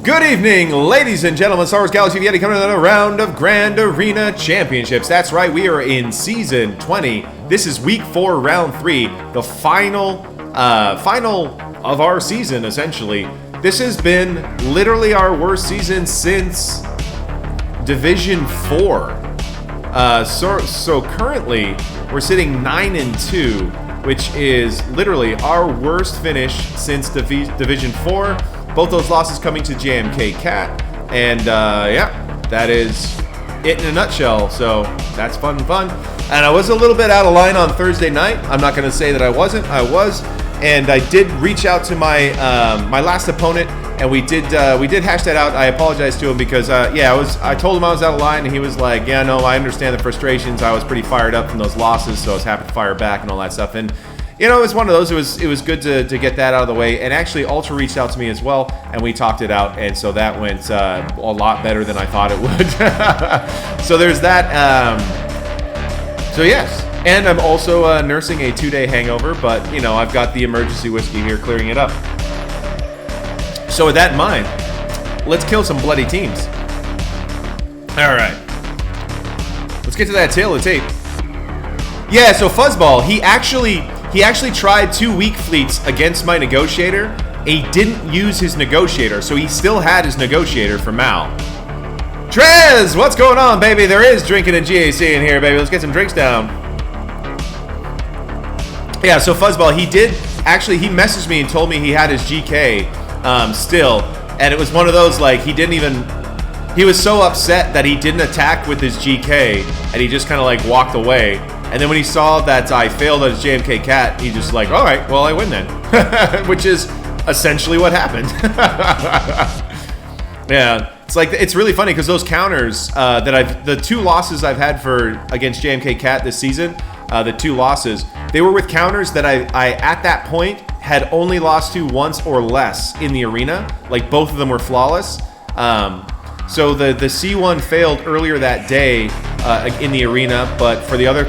Good evening, ladies and gentlemen. Star Wars Galaxy of Yeti coming to another round of Grand Arena Championships. That's right, we are in Season 20. This is Week 4, Round 3, the final of our season, essentially. This has been literally our worst season since Division 4. So currently, we're sitting 9-2, which is literally our worst finish since Division 4. Both those losses coming to JMK Cat, and yeah, that is it in a nutshell. So that's fun. And I was a little bit out of line on Thursday night. I'm not going to say that I wasn't. I was, and I did reach out to my my last opponent, and we did hash that out. I apologized to him because I told him I was out of line, and he was like, yeah, no, I understand the frustrations. I was pretty fired up from those losses, so I was happy to fire back and all that stuff. And you know, it was one of those. It was good to get that out of the way. And actually, Ultra reached out to me as well, and we talked it out. And so that went a lot better than I thought it would. So there's that. So yes, and I'm also nursing a 2-day hangover, but you know, I've got the emergency whiskey here clearing it up. So with that in mind, let's kill some bloody teams. All right, let's get to that tail of the tape. Yeah, so Fuzzball, he actually tried 2 weak fleets against my negotiator. He didn't use his negotiator, so he still had his negotiator for Mal. Trez, what's going on, baby? There is drinking and GAC in here, baby. Let's get some drinks down. Yeah, so Fuzzball, he messaged me and told me he had his GK still, and it was one of those, like, he was so upset that he didn't attack with his GK, and he just kind of, like, walked away. And then when he saw that I failed at his JMK Cat, he just like, all right, well, I win then. Which is essentially what happened. Yeah, it's really funny because those counters the 2 losses I've had against JMK Cat this season, the 2 losses, they were with counters that I at that point had only lost to once or less in the arena. Like, both of them were flawless. So the C1 failed earlier that day in the arena, but for the other,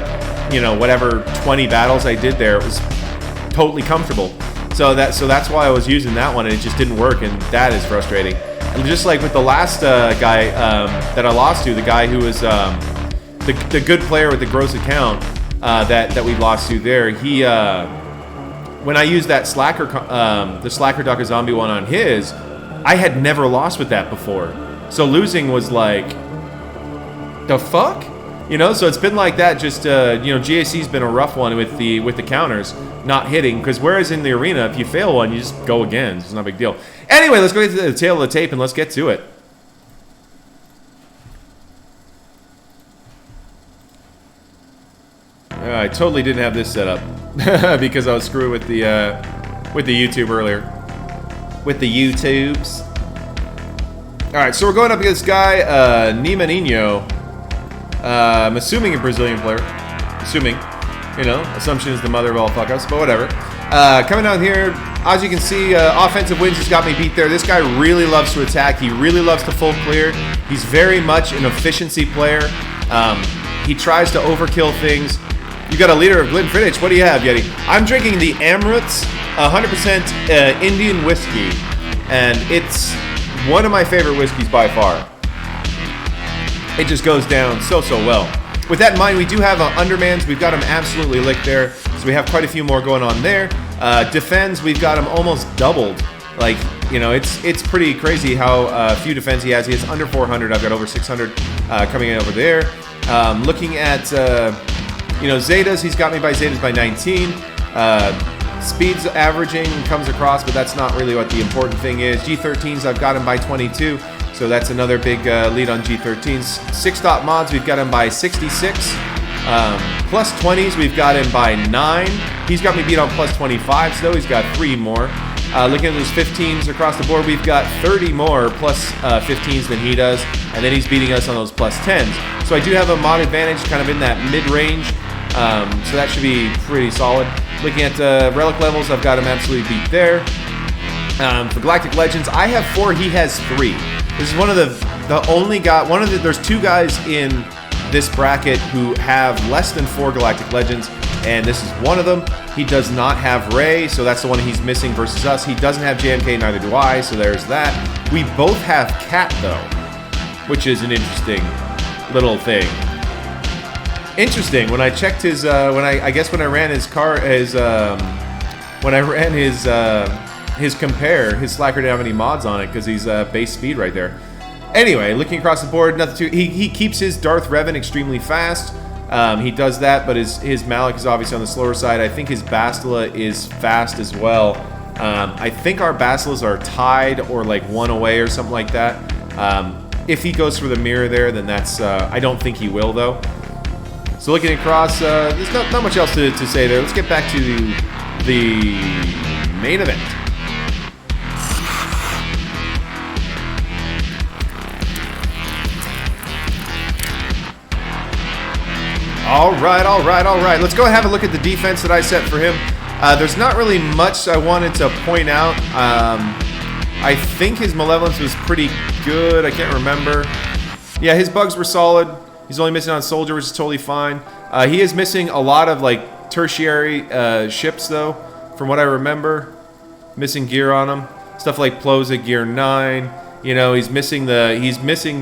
you know, whatever 20 battles I did there, it was totally comfortable. So that's why I was using that one, and it just didn't work, and that is frustrating. And just like with the last guy that I lost to, the guy who was the good player with the gross account that we lost to there, he when I used that Slacker the Slacker Daka Zombie one on his, I had never lost with that before. So losing was like, the fuck? You know, so it's been like that. Just you know, GAC's been a rough one with the counters not hitting. Because whereas in the arena, if you fail one, you just go again. It's not a big deal. Anyway, let's go to the tail of the tape and let's get to it. I totally didn't have this set up because I was screwing with the YouTube earlier. With the YouTubes. All right, so we're going up against this guy, Nima Nino. I'm assuming a Brazilian player. Assuming. You know, assumption is the mother of all fuck-ups, but whatever. Coming out here, as you can see, offensive wins just got me beat there. This guy really loves to attack. He really loves to full clear. He's very much an efficiency player. He tries to overkill things. You got a leader of Glenfiddich. What do you have, Yeti? I'm drinking the Amrut's 100% Indian whiskey, and it's one of my favorite whiskeys by far. It just goes down so well. With that in mind, we do have Undermans. We've got him absolutely licked there. So we have quite a few more going on there. Defends, we've got him almost doubled. Like, you know, it's pretty crazy how few defense he has. He has under 400. I've got over 600 coming in over there. Looking at, you know, Zetas, he's got me by Zetas by 19. Speeds averaging comes across, but that's not really what the important thing is. G13s, I've got him by 22. So that's another big lead on G13s. 6-dot mods, we've got him by 66. Plus 20s, we've got him by 9. He's got me beat on plus 25s, though. He's got 3 more. Looking at those 15s across the board, we've got 30 more plus 15s than he does. And then he's beating us on those plus 10s. So I do have a mod advantage kind of in that mid-range. So that should be pretty solid. Looking at relic levels, I've got him absolutely beat there. For Galactic Legends, I have 4, he has 3. This is one of the only guy, there's 2 guys in this bracket who have less than 4 Galactic Legends, and this is one of them. He does not have Ray, so that's the one he's missing versus us. He doesn't have JMK, neither do I, so there's that. We both have Cat, though, which is an interesting little thing. Interesting. When I checked his, when I ran his car, when I ran his compare, his Slacker didn't have any mods on it because he's base speed right there. Anyway, looking across the board, nothing too. He keeps his Darth Revan extremely fast. He does that, but his Malak is obviously on the slower side. I think his Bastila is fast as well. I think our Bastilas are tied or like one away or something like that. If he goes for the mirror there, then that's. I don't think he will though. So looking across, there's not much else to say there. Let's get back to the main event. All right. Let's go and have a look at the defense that I set for him. There's not really much I wanted to point out. I think his Malevolence was pretty good. I can't remember. Yeah, his bugs were solid. He's only missing on Soldier, which is totally fine. He is missing a lot of like tertiary ships, though, from what I remember. Missing gear on him. Stuff like Ploza Gear 9. You know, he's missing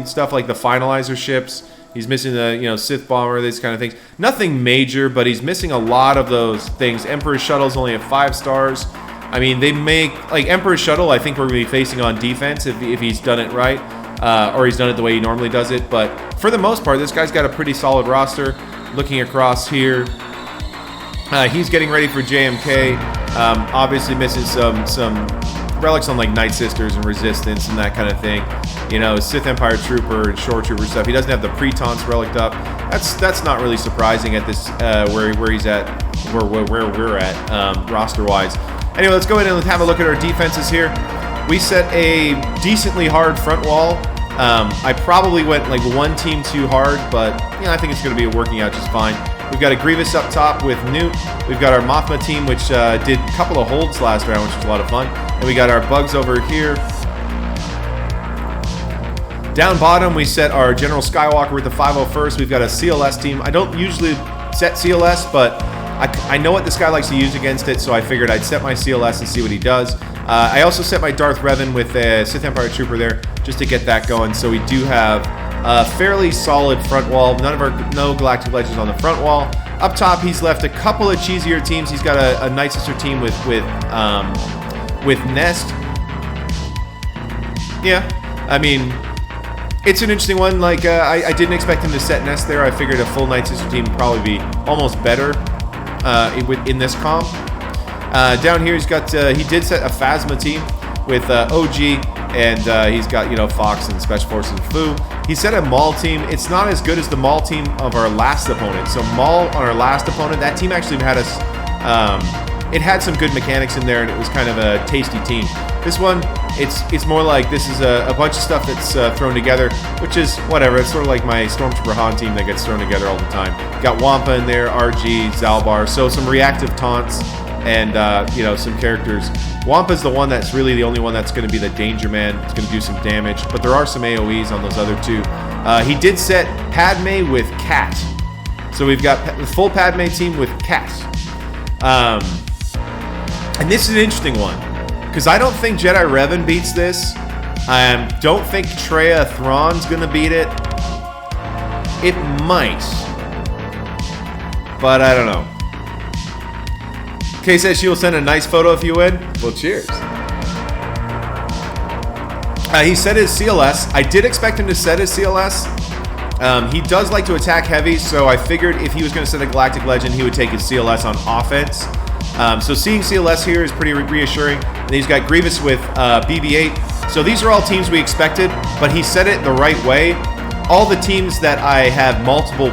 stuff like the Finalizer ships. He's missing the, Sith Bomber, these kind of things. Nothing major, but he's missing a lot of those things. Emperor's Shuttle's only at 5 stars. I mean, they make, like, Emperor's Shuttle, I think we're going to be facing on defense if he's done it right. Or he's done it the way he normally does it. But for the most part, this guy's got a pretty solid roster. Looking across here, he's getting ready for JMK. Obviously missing some relics on like Night Sisters and Resistance and that kind of thing. Sith Empire Trooper and Shore Trooper stuff. He doesn't have the Pre-Taunts relic up. That's not really surprising at this where he's at, where we're at roster-wise. Anyway, let's go ahead and have a look at our defenses here. We set a decently hard front wall. I probably went like one team too hard, but I think it's going to be working out just fine. We've got a Grievous up top with Newt. We've got our Mothma team, which did a couple of holds last round, which was a lot of fun. And we got our bugs over here. Down bottom, we set our General Skywalker with the 501st. We've got a CLS team. I don't usually set CLS, but I know what this guy likes to use against it, so I figured I'd set my CLS and see what he does. I also set my Darth Revan with a Sith Empire Trooper there, just to get that going. So we do have a fairly solid front wall. No Galactic Legends on the front wall. Up top, he's left a couple of cheesier teams. He's got a Night Sister team with Nest. Yeah, I mean, it's an interesting one. Like I didn't expect him to set Nest there. I figured a full Night Sister team would probably be almost better in this comp. Down here, he did set a Phasma team with OG, and he's got Fox and Special Forces and Fu. He set a Maul team. It's not as good as the Maul team of our last opponent. So Maul on our last opponent, that team actually had us. It had some good mechanics in there, and it was kind of a tasty team. This one, it's more like this is a bunch of stuff that's thrown together, which is whatever. It's sort of like my Stormtrooper Han team that gets thrown together all the time. Got Wampa in there, RG, Zalbar, so some reactive taunts. And, some characters. Wampa's the one that's really the only one that's going to be the danger man. It's going to do some damage. But there are some AoEs on those other two. He did set Padme with Cat. So we've got the full Padme team with Cat. And this is an interesting one. Because I don't think Jedi Revan beats this. I don't think Traya Thrawn's going to beat it. It might. But I don't know. Kay says she will send a nice photo if you win. Well, cheers. He set his CLS. I did expect him to set his CLS. He does like to attack heavy, so I figured if he was going to set a Galactic Legend, he would take his CLS on offense. So seeing CLS here is pretty reassuring. And he's got Grievous with BB-8. So these are all teams we expected, but he set it the right way. All the teams that I have multiple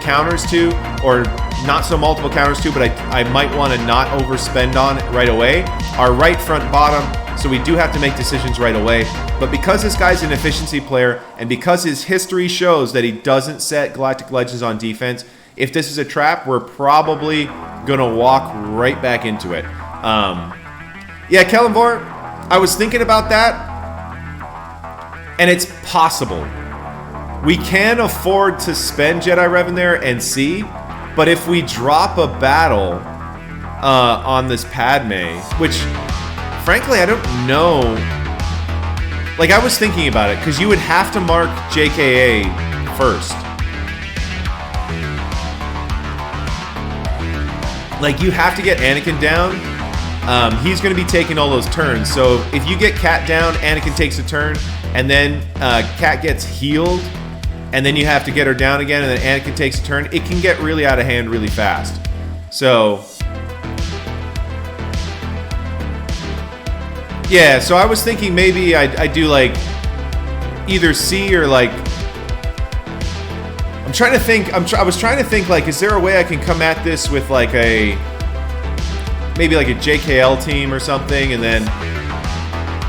counters to, or not so multiple counters to, but I might want to not overspend on right away, are right, front, bottom. So we do have to make decisions right away. But because this guy's an efficiency player, and because his history shows that he doesn't set Galactic Legends on defense, if this is a trap, we're probably going to walk right back into it. Yeah, Kellenvor, I was thinking about that, and it's possible. We can afford to spend Jedi Revan there and see, but if we drop a battle on this Padme, which, frankly, I don't know Like, I was thinking about it, because you would have to mark JKA first. Like, you have to get Anakin down. He's going to be taking all those turns. So if you get Cat down, Anakin takes a turn, and then Cat gets healed, and then you have to get her down again, and then Anakin takes a turn. It can get really out of hand really fast. So, yeah, so I was thinking maybe I do like either C or like, I'm trying to think, I was trying to think like, is there a way I can come at this with like maybe like a JKL team or something, and then,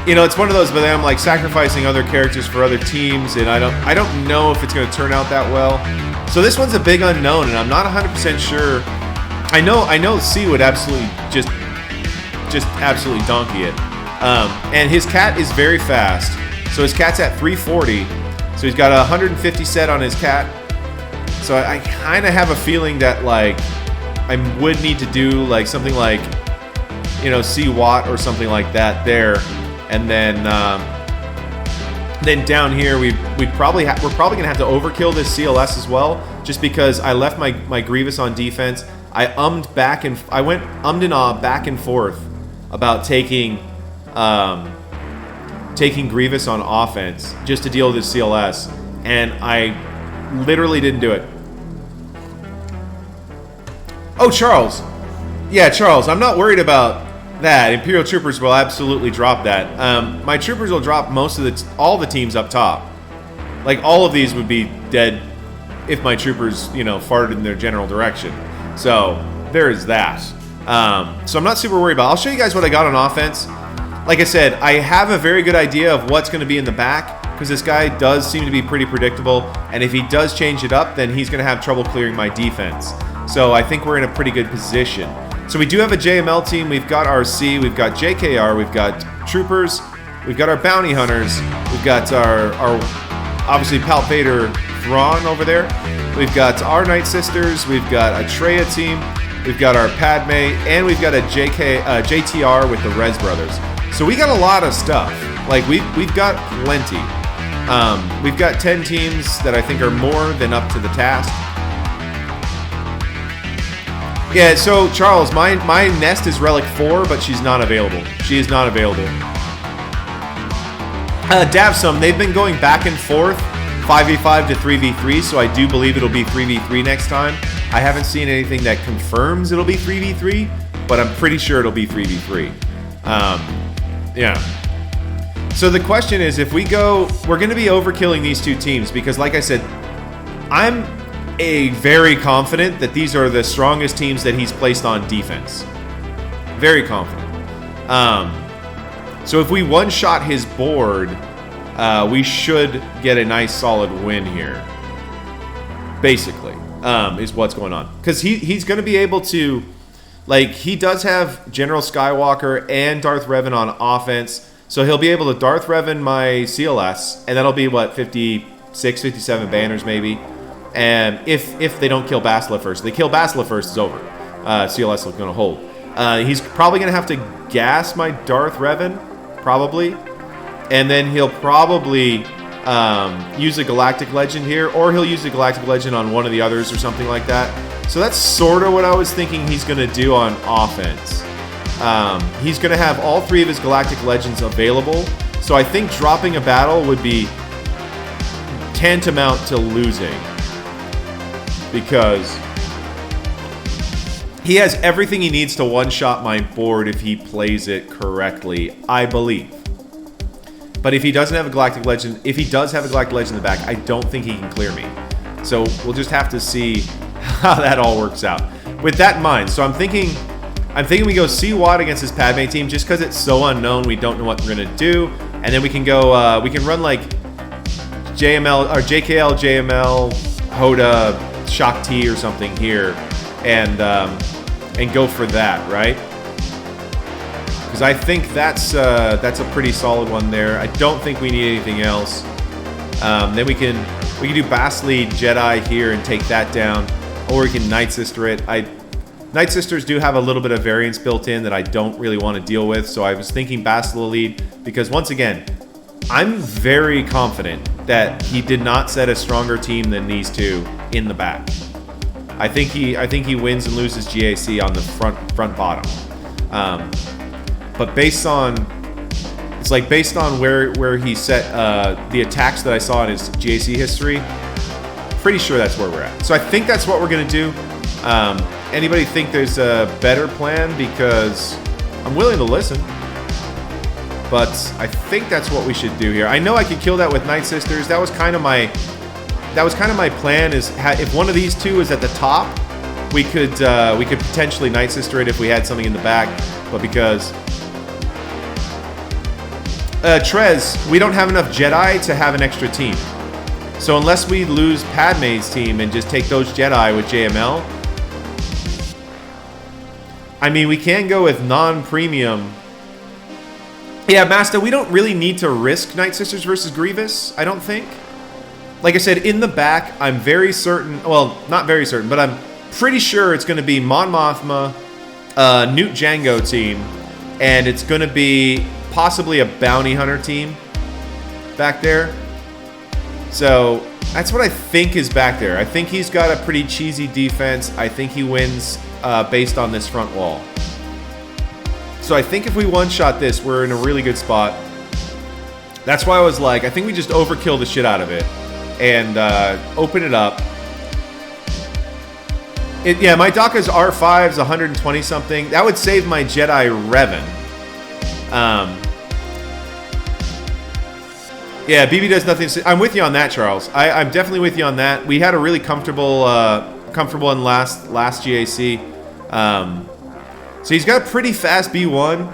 you know, it's one of those, but then I'm like sacrificing other characters for other teams, and I don't know if it's going to turn out that well. So this one's a big unknown, and I'm not 100% sure. I know C would absolutely just absolutely donkey it. And his Cat is very fast. So his Cat's at 340. So he's got 150 set on his Cat. So I kind of have a feeling that like I would need to do like something like, you know, C Watt or something like that there, and then down here we're probably gonna have to overkill this CLS as well, just because I left my Grievous on defense. I went and ah back and forth about taking Grievous on offense just to deal with his CLS, and I literally didn't do it. Oh, Charles. Yeah, Charles, I'm not worried about that. Imperial Troopers will absolutely drop that. My Troopers will drop all the teams up top. Like, all of these would be dead if my Troopers, you know, farted in their general direction. So, there is that. So I'm not super worried about it. I'll show you guys what I got on offense. Like I said, I have a very good idea of what's going to be in the back, because this guy does seem to be pretty predictable, and if he does change it up, then he's going to have trouble clearing my defense. So I think we're in a pretty good position. So we do have a JML team. We've got RC, we've got JKR, we've got Troopers, we've got our Bounty Hunters, we've got our obviously Palp Vader Thrawn over there. We've got our Night Sisters, we've got a Traya team, we've got our Padme, and we've got a JTR with the Rez Brothers. So we got a lot of stuff. Like, we've got plenty. We've got 10 teams that I think are more than up to the task. Yeah, so Charles, my nest is Relic 4, but she's not available. She is not available. Davsum, they've been going back and forth, 5v5 to 3v3, so I do believe it'll be 3v3 next time. I haven't seen anything that confirms it'll be 3v3, but I'm pretty sure it'll be 3v3. Yeah. So the question is, if we go, we're going to be overkilling these two teams, because like I said, I'm very confident that these are the strongest teams that he's placed on defense. Very confident. So if we one-shot his board, we should get a nice solid win here. Basically, is what's going on. Because he's going to be able to, like, he does have General Skywalker and Darth Revan on offense, so he'll be able to Darth Revan my CLS, and that'll be, what, 56, 57 banners maybe. And if they don't kill Bastila first. If they kill Bastila first, it's over. CLS is going to hold. He's probably going to have to gas my Darth Revan, probably. And then he'll probably use a Galactic Legend here, or he'll use a Galactic Legend on one of the others or something like that. So that's sort of what I was thinking he's going to do on offense. He's going to have all three of his Galactic Legends available. So I think dropping a battle would be tantamount to losing, because he has everything he needs to one-shot my board if he plays it correctly, I believe. But if he doesn't have a Galactic Legend, if he does have a Galactic Legend in the back, I don't think he can clear me. So we'll just have to see how that all works out. With that in mind, so I'm thinking we go C-Watt against this Padme team, just because it's so unknown, we don't know what we're gonna do, and then we can go, we can run like JML or JKL, JML, Hoda, Shock T or something here, and go for that, right? Because I think that's a pretty solid one there. I don't think we need anything else. Then we can do Bastila Jedi here and take that down, or we can Night Sister it. Night Sisters do have a little bit of variance built in that I don't really want to deal with, so I was thinking Bastila lead, because once again, I'm very confident that he did not set a stronger team than these two in the back. I think he wins and loses GAC on the front bottom. But based on where he set the attacks that I saw in his GAC history, pretty sure that's where we're at. So I think that's what we're gonna do. Anybody think there's a better plan? Because I'm willing to listen. But I think that's what we should do here. I know I could kill that with Night Sisters. That was kind of my plan. Is if one of these two is at the top, we could potentially Night Sister it if we had something in the back. But because Trez, we don't have enough Jedi to have an extra team. So unless we lose Padme's team and just take those Jedi with JML, I mean, we can go with non-premium. Yeah, Master, we don't really need to risk Night Sisters versus Grievous, I don't think. Like I said, in the back, I'm very certain, well, not very certain, but I'm pretty sure it's going to be Mon Mothma, Newt Jango team, and it's going to be possibly a Bounty Hunter team back there. So that's what I think is back there. I think he's got a pretty cheesy defense. I think he wins based on this front wall. So I think if we one-shot this, we're in a really good spot. That's why I was like, I think we just overkill the shit out of it and open it up. Yeah, my Daka's R5's 120 something. That would save my Jedi Revan. Yeah, BB does nothing. I'm with you on that, Charles. I'm definitely with you on that. We had a really comfortable in last GAC. So he's got a pretty fast B1.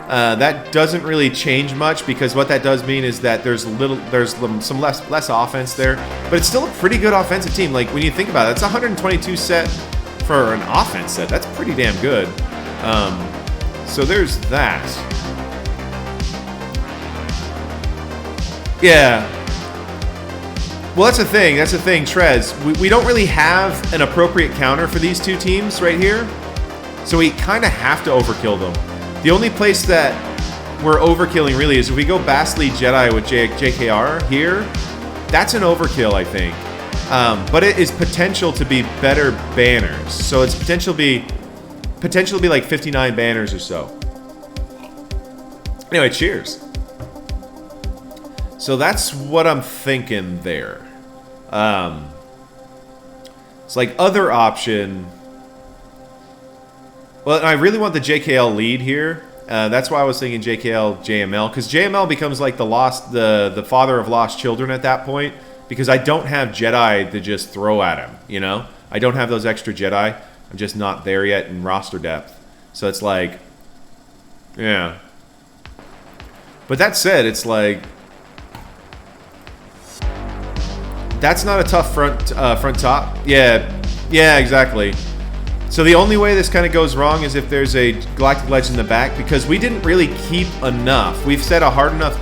That doesn't really change much because what that does mean is that there's some less offense there, but it's still a pretty good offensive team. Like when you think about it, it's 122 set for an offense set. That's pretty damn good. So there's that. Yeah. Well, that's the thing. Trez. We don't really have an appropriate counter for these two teams right here. So we kind of have to overkill them. The only place that we're overkilling really is if we go Bastly Jedi with JKR here. That's an overkill, I think. But it is potential to be better banners. So it's potential to be like 59 banners or so. Anyway, cheers. So that's what I'm thinking there. It's like other option. Well, I really want the JKL lead here. That's why I was thinking JKL JML, because JML becomes like the father of lost children at that point. Because I don't have Jedi to just throw at him, you know? I don't have those extra Jedi. I'm just not there yet in roster depth. So it's like, yeah. But that said, it's like, that's not a tough front top. Yeah, exactly. So the only way this kind of goes wrong is if there's a Galactic Legend in the back, because we didn't really keep enough. We've set a hard enough,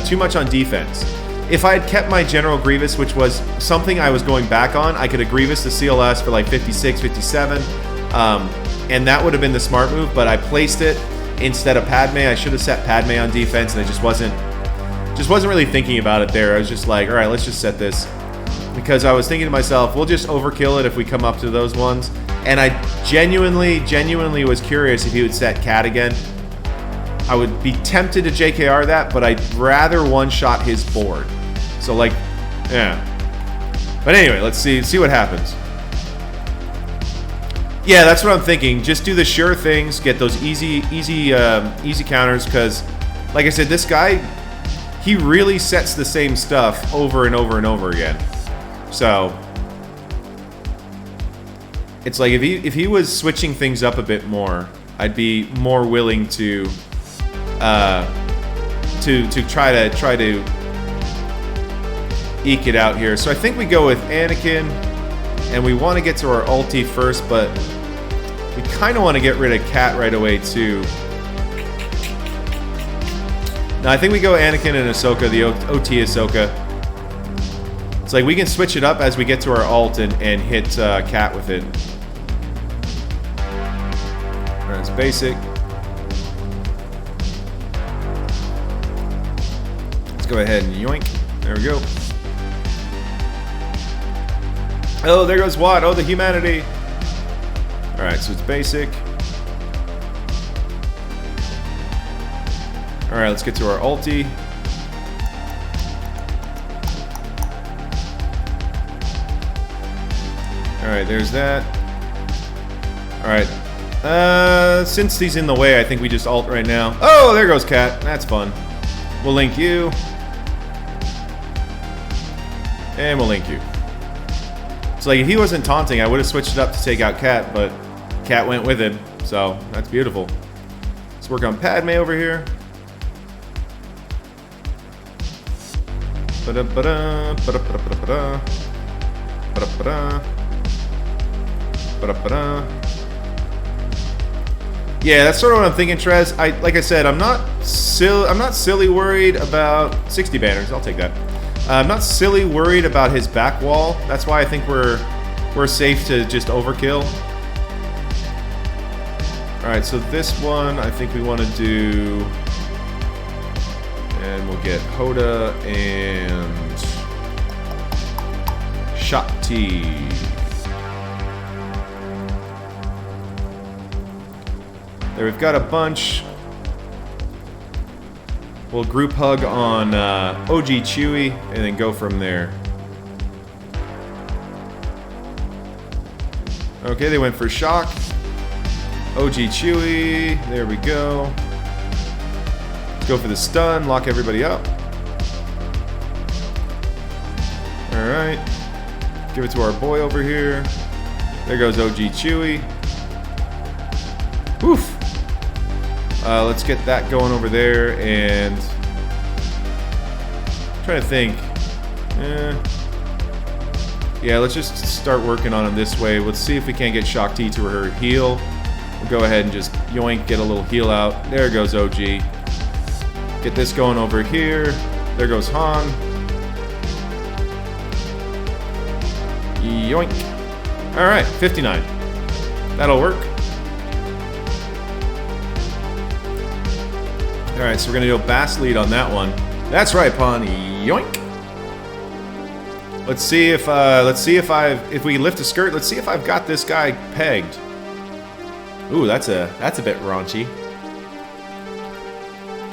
too much on defense. If I had kept my General Grievous, which was something I was going back on, I could have Grievous the CLS for like 56, 57, and that would have been the smart move, but I placed it instead of Padme. I should have set Padme on defense, and I just wasn't really thinking about it there. I was just like, all right, let's just set this. Because I was thinking to myself, we'll just overkill it if we come up to those ones. And I genuinely was curious if he would set Cat again. I would be tempted to JKR that, but I'd rather one-shot his board. So, like, yeah. But anyway, let's see what happens. Yeah, that's what I'm thinking. Just do the sure things, get those easy counters, because, like I said, this guy, he really sets the same stuff over and over and over again. So it's like if he was switching things up a bit more, I'd be more willing to try to eke it out here. So I think we go with Anakin, and we want to get to our ulti first, but we kind of want to get rid of Cat right away too. Now I think we go Anakin and Ahsoka, the OT Ahsoka. It's like we can switch it up as we get to our ult and hit Cat with it. Alright, it's basic. Let's go ahead and yoink. There we go. Oh, there goes what? Oh, the humanity. Alright, so it's basic. Alright, let's get to our ulti. Alright, there's that. Alright. Since he's in the way, I think we just ult right now. Oh, there goes Cat. That's fun. We'll link you. And we'll link you. So, like, if he wasn't taunting, I would have switched it up to take out Cat, but Cat went with him. So, that's beautiful. Let's work on Padme over here. Ba-da-ba-da, ba-da-ba-da-ba-da, ba-da-ba-da, ba-da-ba-da. Yeah, that's sort of what I'm thinking, Trez. Like I said, I'm not silly worried about 60 banners. I'll take that. I'm not silly worried about his back wall. That's why I think we're safe to just overkill. All right, so this one I think we want to do, and we'll get Hoda and Shakti. There, we've got a bunch. We'll group hug on OG Chewy and then go from there. Okay, they went for shock. OG Chewy, there we go. Let's go for the stun, lock everybody up. Alright. Give it to our boy over here. There goes OG Chewy. Woof. Let's get that going over there, and I'm trying to think. Yeah, let's just start working on him this way. Let's see if we can't get Shakti to her heal. We'll go ahead and just yoink, get a little heal out. There goes OG. Get this going over here. There goes Han. Yoink. All right, 59. That'll work. All right, so we're gonna do a Bass lead on that one. That's right, Pawn. Yoink. Let's see if we lift a skirt. Let's see if I've got this guy pegged. Ooh, that's a bit raunchy.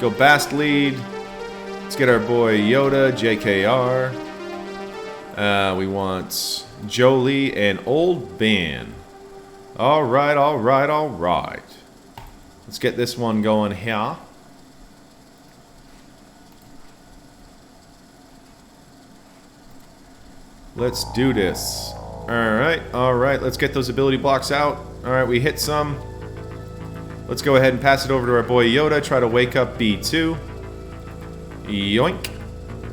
Go Bass lead. Let's get our boy Yoda, JKR. We want Jolie and Old Ben. All right, all right, all right. Let's get this one going here. Let's do this. All right, let's get those ability blocks out. All right, we hit some. Let's go ahead and pass it over to our boy Yoda. Try to wake up B2. Yoink.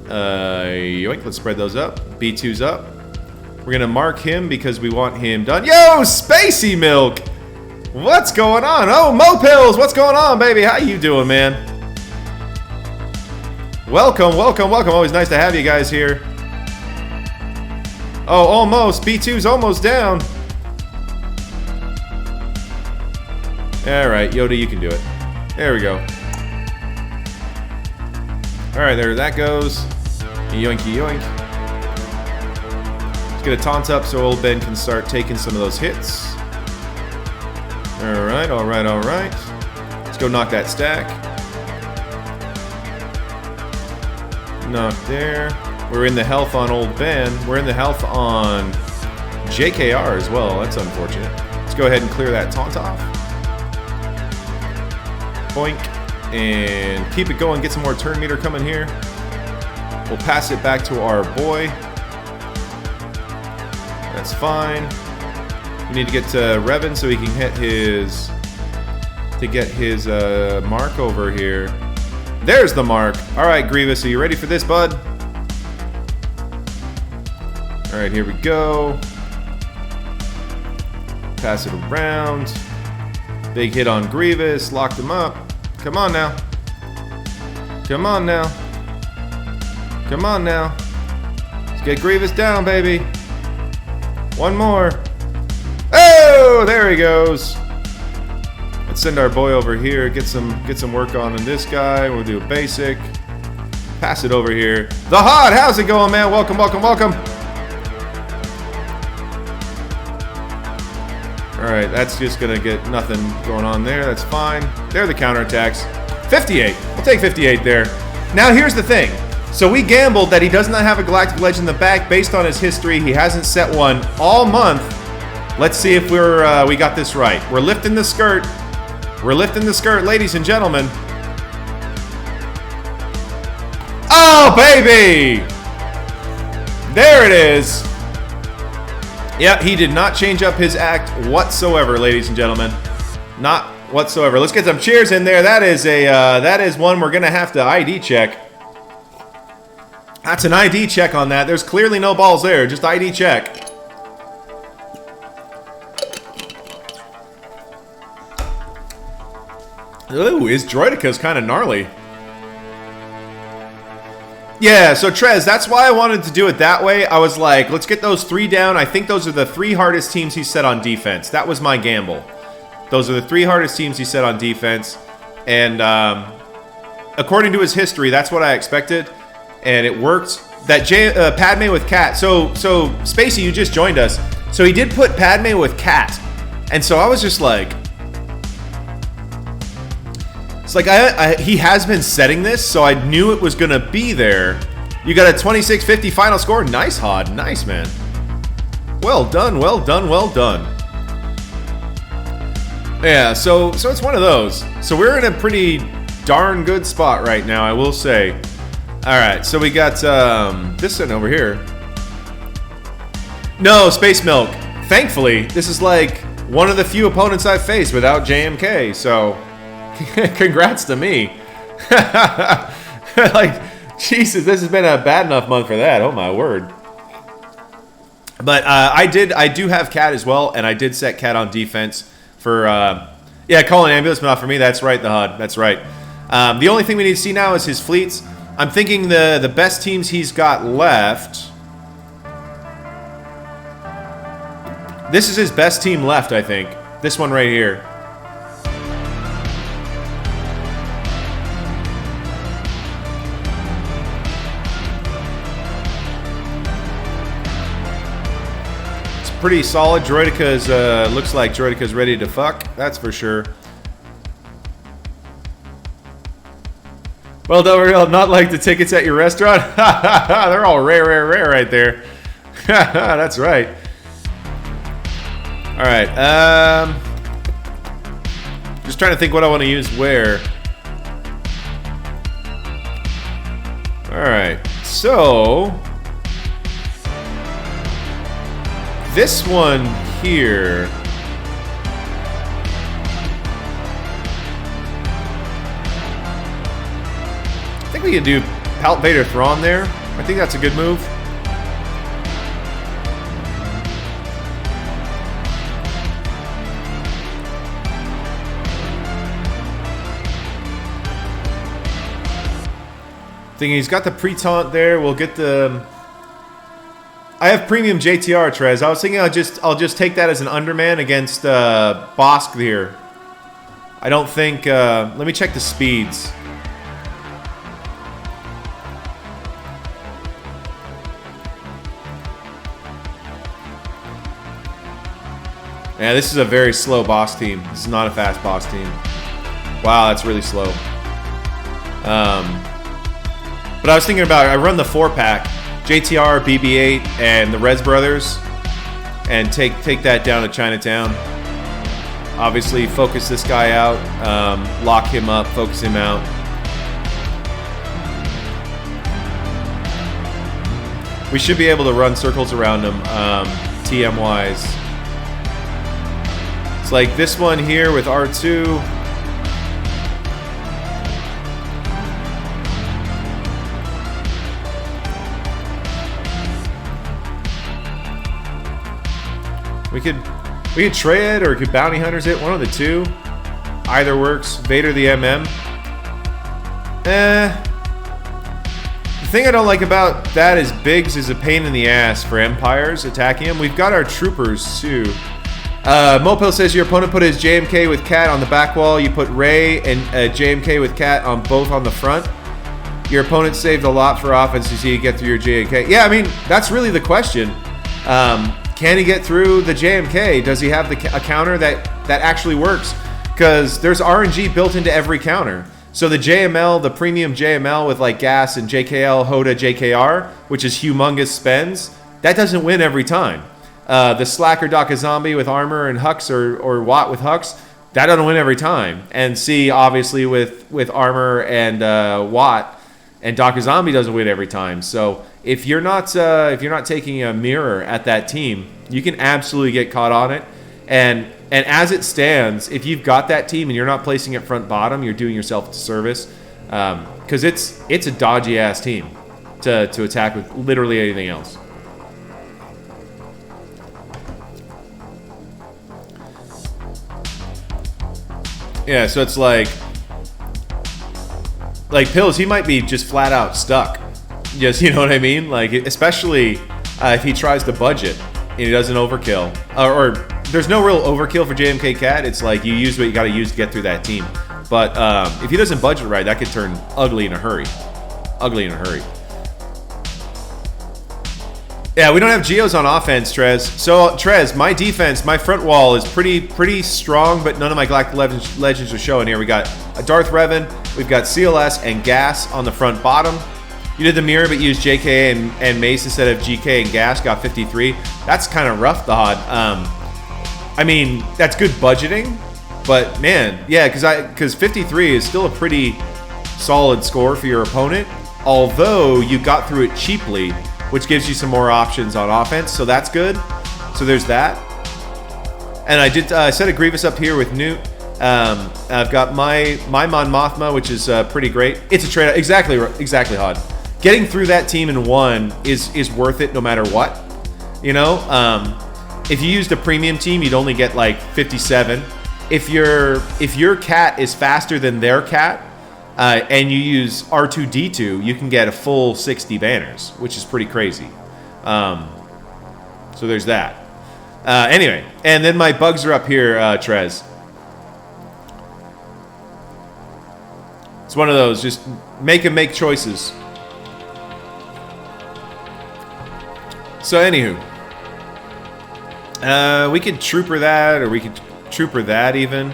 Yoink, let's spread those up. B2's up. We're gonna mark him because we want him done. Yo, Spacey Milk! What's going on? Oh, Mo Pills, what's going on, baby? How you doing, man? Welcome, welcome, welcome. Always nice to have you guys here. Oh, almost. B2's almost down. Alright, Yoda, you can do it. There we go. Alright, there that goes. Yoinky yoink. Let's get a taunt up so old Ben can start taking some of those hits. Alright, alright, alright. Let's go knock that stack. Knock there. We're in the health on old Ben. We're in the health on JKR as well. That's unfortunate. Let's go ahead and clear that taunt off. Boink. And keep it going. Get some more turn meter coming here. We'll pass it back to our boy. That's fine. We need to get to Revan so he can hit his... to get his mark over here. There's the mark. Alright, Grievous, are you ready for this, bud? Alright, here we go. Pass it around. Big hit on Grievous. Locked him up. Come on now. Come on now. Come on now. Let's get Grievous down, baby. One more. Oh, there he goes. Let's send our boy over here. Get some work on this guy. We'll do a basic. Pass it over here. The Hod, how's it going, man? Welcome, welcome, welcome. All right, that's just gonna get nothing going on there. That's fine. There are the counterattacks. 58. We'll take 58 there. Now here's the thing. So we gambled that he does not have a Galactic Ledge in the back based on his history. He hasn't set one all month. Let's see if we got this right. We're lifting the skirt. We're lifting the skirt, ladies and gentlemen. Oh, baby! There it is. Yeah, he did not change up his act whatsoever, ladies and gentlemen. Not whatsoever. Let's get some cheers in there. That is one we're gonna have to ID check. That's an ID check on that. There's clearly no balls there. Just ID check. Ooh, his Droideca's kind of gnarly. Yeah, so Trez, that's why I wanted to do it that way. I was like, let's get those 3 down. I think those are the 3 hardest teams he set on defense. That was my gamble. Those are the 3 hardest teams he set on defense. And according to his history, that's what I expected. And it worked. That Padme with Cat. So Spacey, you just joined us. So he did put Padme with Cat. And so I was just like... It's like he has been setting this, so I knew it was going to be there. You got a 2650 final score. Nice, Hod. Nice, man. Well done, well done, well done. Yeah, so it's one of those. So we're in a pretty darn good spot right now, I will say. All right, so we got this sitting over here. No, Space Milk. Thankfully, this is like one of the few opponents I've faced without JMK, so... Congrats to me. Like, Jesus, this has been a bad enough month for that. Oh my word. But I do have Cat as well, and I did set Cat on defense for yeah, call an ambulance, but not for me. That's right, the HUD. That's right. The only thing we need to see now is his fleets. I'm thinking the best teams he's got left. This is his best team left, I think. This one right here. Pretty solid. Droideca's looks like Droideca's ready to fuck. That's for sure. Well, don't not like the tickets at your restaurant. They're all rare right there. That's right. All right. Just trying to think what I want to use where. All right. So. This one here. I think we can do Palp Vader Thrawn there. I think that's a good move. Thinking he's got the pre-taunt there. We'll get the... I have premium JTR, Trez. I was thinking I'll just take that as an underman against Bosk here. I don't think... let me check the speeds. Yeah, this is a very slow boss team. This is not a fast boss team. Wow, that's really slow. But I was thinking about, I run the 4-pack. JTR, BB-8, and the Rez Brothers, and take that down to Chinatown. Obviously, focus this guy out, lock him up, focus him out. We should be able to run circles around him, TM-wise. It's like this one here with R2. We could trade or could bounty hunters it, one of the two. Either works. Vader the MM. The thing I don't like about that is Biggs is a pain in the ass for Empires attacking him. We've got our troopers too. Mopil says your opponent put his JMK with Cat on the back wall. You put Rey and JMK with Cat on both on the front. Your opponent saved a lot for offense to see you get through your JMK. Yeah, I mean, that's really the question. Can he get through the JMK? Does he have a counter that actually works? Because there's RNG built into every counter. So the JML, the premium JML with like gas and JKL, Hoda, JKR, which is humongous spends, that doesn't win every time. The Slacker Daka Zombie with armor and Hux or Watt with Hux, that doesn't win every time. And C, obviously, with armor and Watt and Daka Zombie doesn't win every time. So if you're not taking a mirror at that team, you can absolutely get caught on it. And as it stands, if you've got that team and you're not placing it front bottom, you're doing yourself a disservice, because it's a dodgy ass team to attack with literally anything else. Yeah, so it's like Pills, he might be just flat out stuck. Just, you know what I mean? Like, especially if he tries to budget and he doesn't overkill, or there's no real overkill for JMK Cat. It's like you use what you got to use to get through that team. But if he doesn't budget right, that could turn ugly in a hurry. Ugly in a hurry. Yeah, we don't have Geos on offense, Trez. So, Trez, my defense, my front wall is pretty strong, but none of my Galactic Legends are showing here. We got a Darth Revan, we've got CLS and Gas on the front bottom. You did the mirror, but used JK and Mace instead of GK and Gas, got 53. That's kind of rough, Thod. I mean, that's good budgeting, but man, yeah, because 53 is still a pretty solid score for your opponent, although you got through it cheaply, which gives you some more options on offense, so that's good. So there's that. And I set a Grievous up here with Newt. I've got my Mon Mothma, which is pretty great. It's a trade. Exactly, Hod. Getting through that team in one is worth it no matter what. You know, if you used a premium team, you'd only get like 57. If your cat is faster than their cat, and you use R2D2, you can get a full 60 banners, which is pretty crazy. So there's that. Anyway, and then my bugs are up here, Trez. It's one of those, just make choices. So anywho, we could trooper that, or we could trooper that even.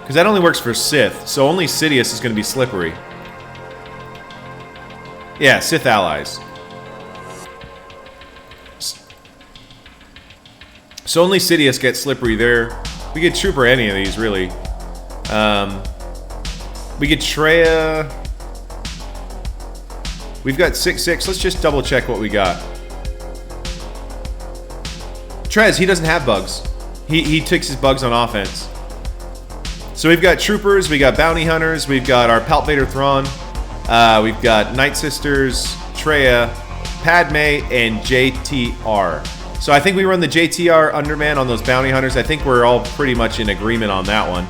Because that only works for Sith, so only Sidious is going to be slippery. Yeah, Sith allies. So only Sidious gets slippery there. We could trooper any of these, really. We could Treya. We've got 6/6. Let's just double check what we got. Trez, he doesn't have bugs. He takes his bugs on offense. So we've got troopers, we got bounty hunters, we've got our Palpator Thrawn, we've got Night Sisters, Treya, Padme, and JTR. So I think we run the JTR Underman on those bounty hunters. I think we're all pretty much in agreement on that one.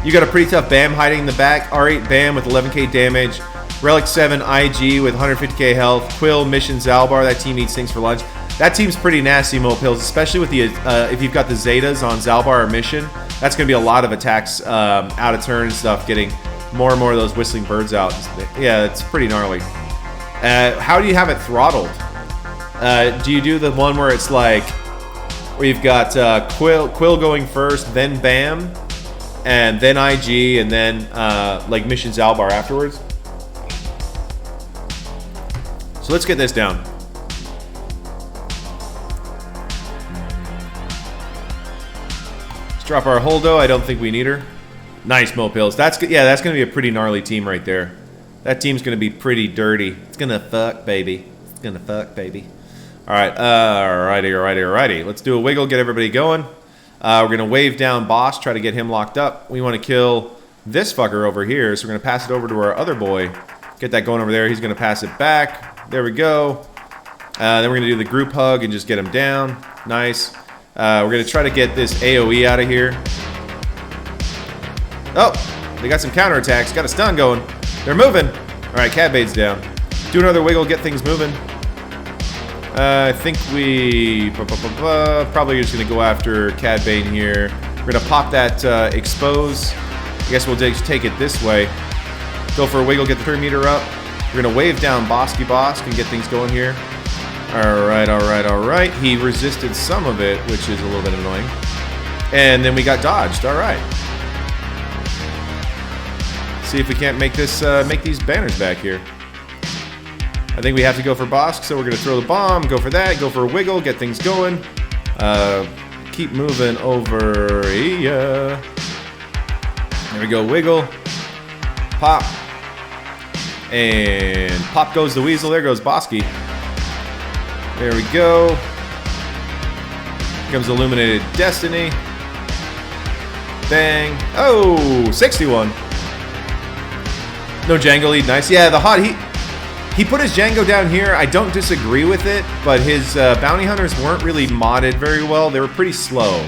You got a pretty tough BAM hiding in the back, R8 BAM with 11k damage, Relic 7 IG with 150k health, Quill, Mission, Zalbar. That team eats things for lunch. That team's pretty nasty, Mo Pills, especially with the if you've got the Zetas on Zalbar or Mission. That's going to be a lot of attacks out of turn and stuff, getting more and more of those whistling birds out. Yeah, it's pretty gnarly. How do you have it throttled? Do you do the one where it's like, where you've got Quill going first, then BAM, and then IG, and then like Mission Zalbar afterwards? So let's get this down. Let's drop our Holdo. I don't think we need her. Nice, Mo Pills. That's good. Yeah, that's going to be a pretty gnarly team right there. That team's going to be pretty dirty. It's going to fuck, baby. It's going to fuck, baby. All right. Alrighty. Let's do a wiggle, get everybody going. We're going to wave down Boss, try to get him locked up. We want to kill this fucker over here, so we're going to pass it over to our other boy. Get that going over there. He's going to pass it back. There we go. Then we're going to do the group hug and just get him down. Nice. We're going to try to get this AoE out of here. Oh, they got some counterattacks. Got a stun going. They're moving. All right, Cad Bait's down. Do another wiggle, get things moving. I think we probably just going to go after Cad Bait here. We're going to pop that expose. I guess we'll just take it this way. Go for a wiggle, get the turn meter up. We're going to wave down Bosky Bosk and get things going here. Alright, alright, alright. He resisted some of it, which is a little bit annoying. And then we got dodged. Alright. See if we can't make this make these banners back here. I think we have to go for Bosk, so we're going to throw the bomb, go for that, go for a wiggle, get things going. Keep moving over here. There we go, wiggle. Pop. And pop goes the weasel. There goes Bosky. There we go. Here comes Illuminated Destiny. Bang. Oh, 61. No Django lead. Nice. Yeah, the hot heat. He put his Django down here. I don't disagree with it, but his bounty hunters weren't really modded very well. They were pretty slow.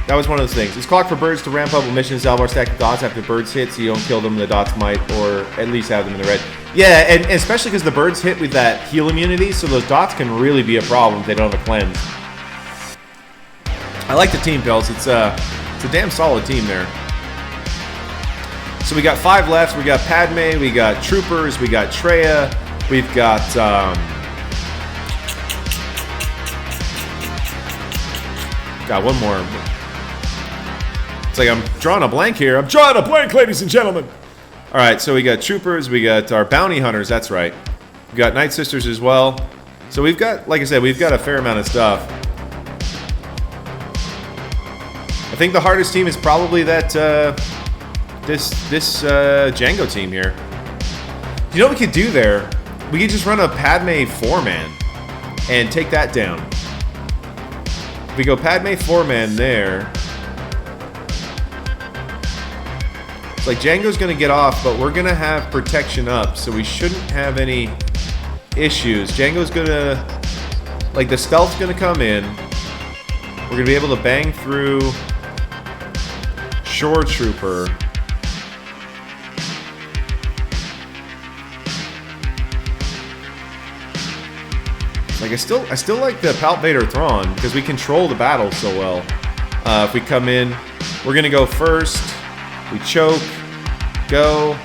That was one of those things. It's clocked for birds to ramp up a mission Zalbar stack of dots after birds hit, so you don't kill them, the dots might, or at least have them in the red. Yeah, and especially because the birds hit with that heal immunity, so those dots can really be a problem if they don't have a cleanse. I like the team, Pels. It's a damn solid team there. So we got 5 left. We got Padme, we got Troopers, we got Treya, we've got got one more. It's like I'm drawing a blank here. I'm drawing a blank, ladies and gentlemen. All right, so we got Troopers, we got our Bounty Hunters. That's right. We got Night Sisters as well. So we've got, like I said, we've got a fair amount of stuff. I think the hardest team is probably that this Django team here. You know what we could do there? We could just run a Padme 4-man and take that down. If we go Padme 4-man there. It's like Django's going to get off, but we're going to have protection up, so we shouldn't have any issues. Django's going to... Like, the stealth's going to come in. We're going to be able to bang through Shore Trooper. Like, I still like the Palpator Thrawn, because we control the battle so well. If we come in, we're going to go first. We choke, go.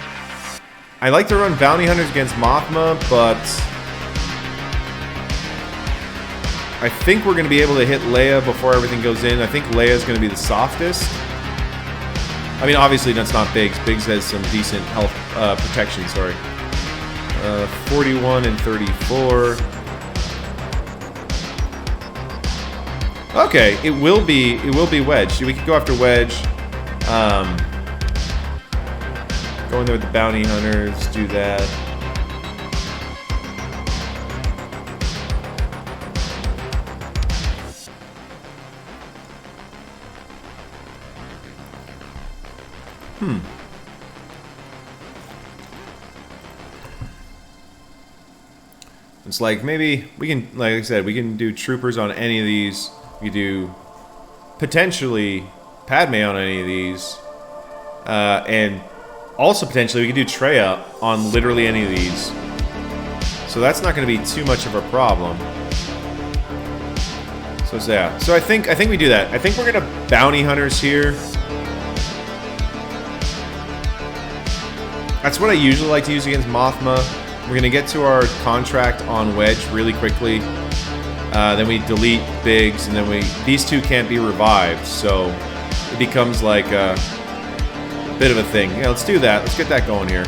I like to run Bounty Hunters against Mothma, but I think we're going to be able to hit Leia before everything goes in. I think Leia's going to be the softest. I mean, obviously that's not Biggs. Biggs has some decent health protection, sorry. 41 and 34. Okay, it will be Wedge. We could go after Wedge. Go in there with the Bounty Hunters, do that. It's like maybe we can, like I said, we can do Troopers on any of these. We do potentially Padme on any of these. And also potentially we could do Treya on literally any of these. So that's not going to be too much of a problem. So yeah. So I think we do that. I think we're going to Bounty Hunters here. That's what I usually like to use against Mothma. We're going to get to our contract on Wedge really quickly. Then we delete Biggs, and then these two can't be revived, so it becomes like a bit of a thing. Yeah, let's do that. Let's get that going here.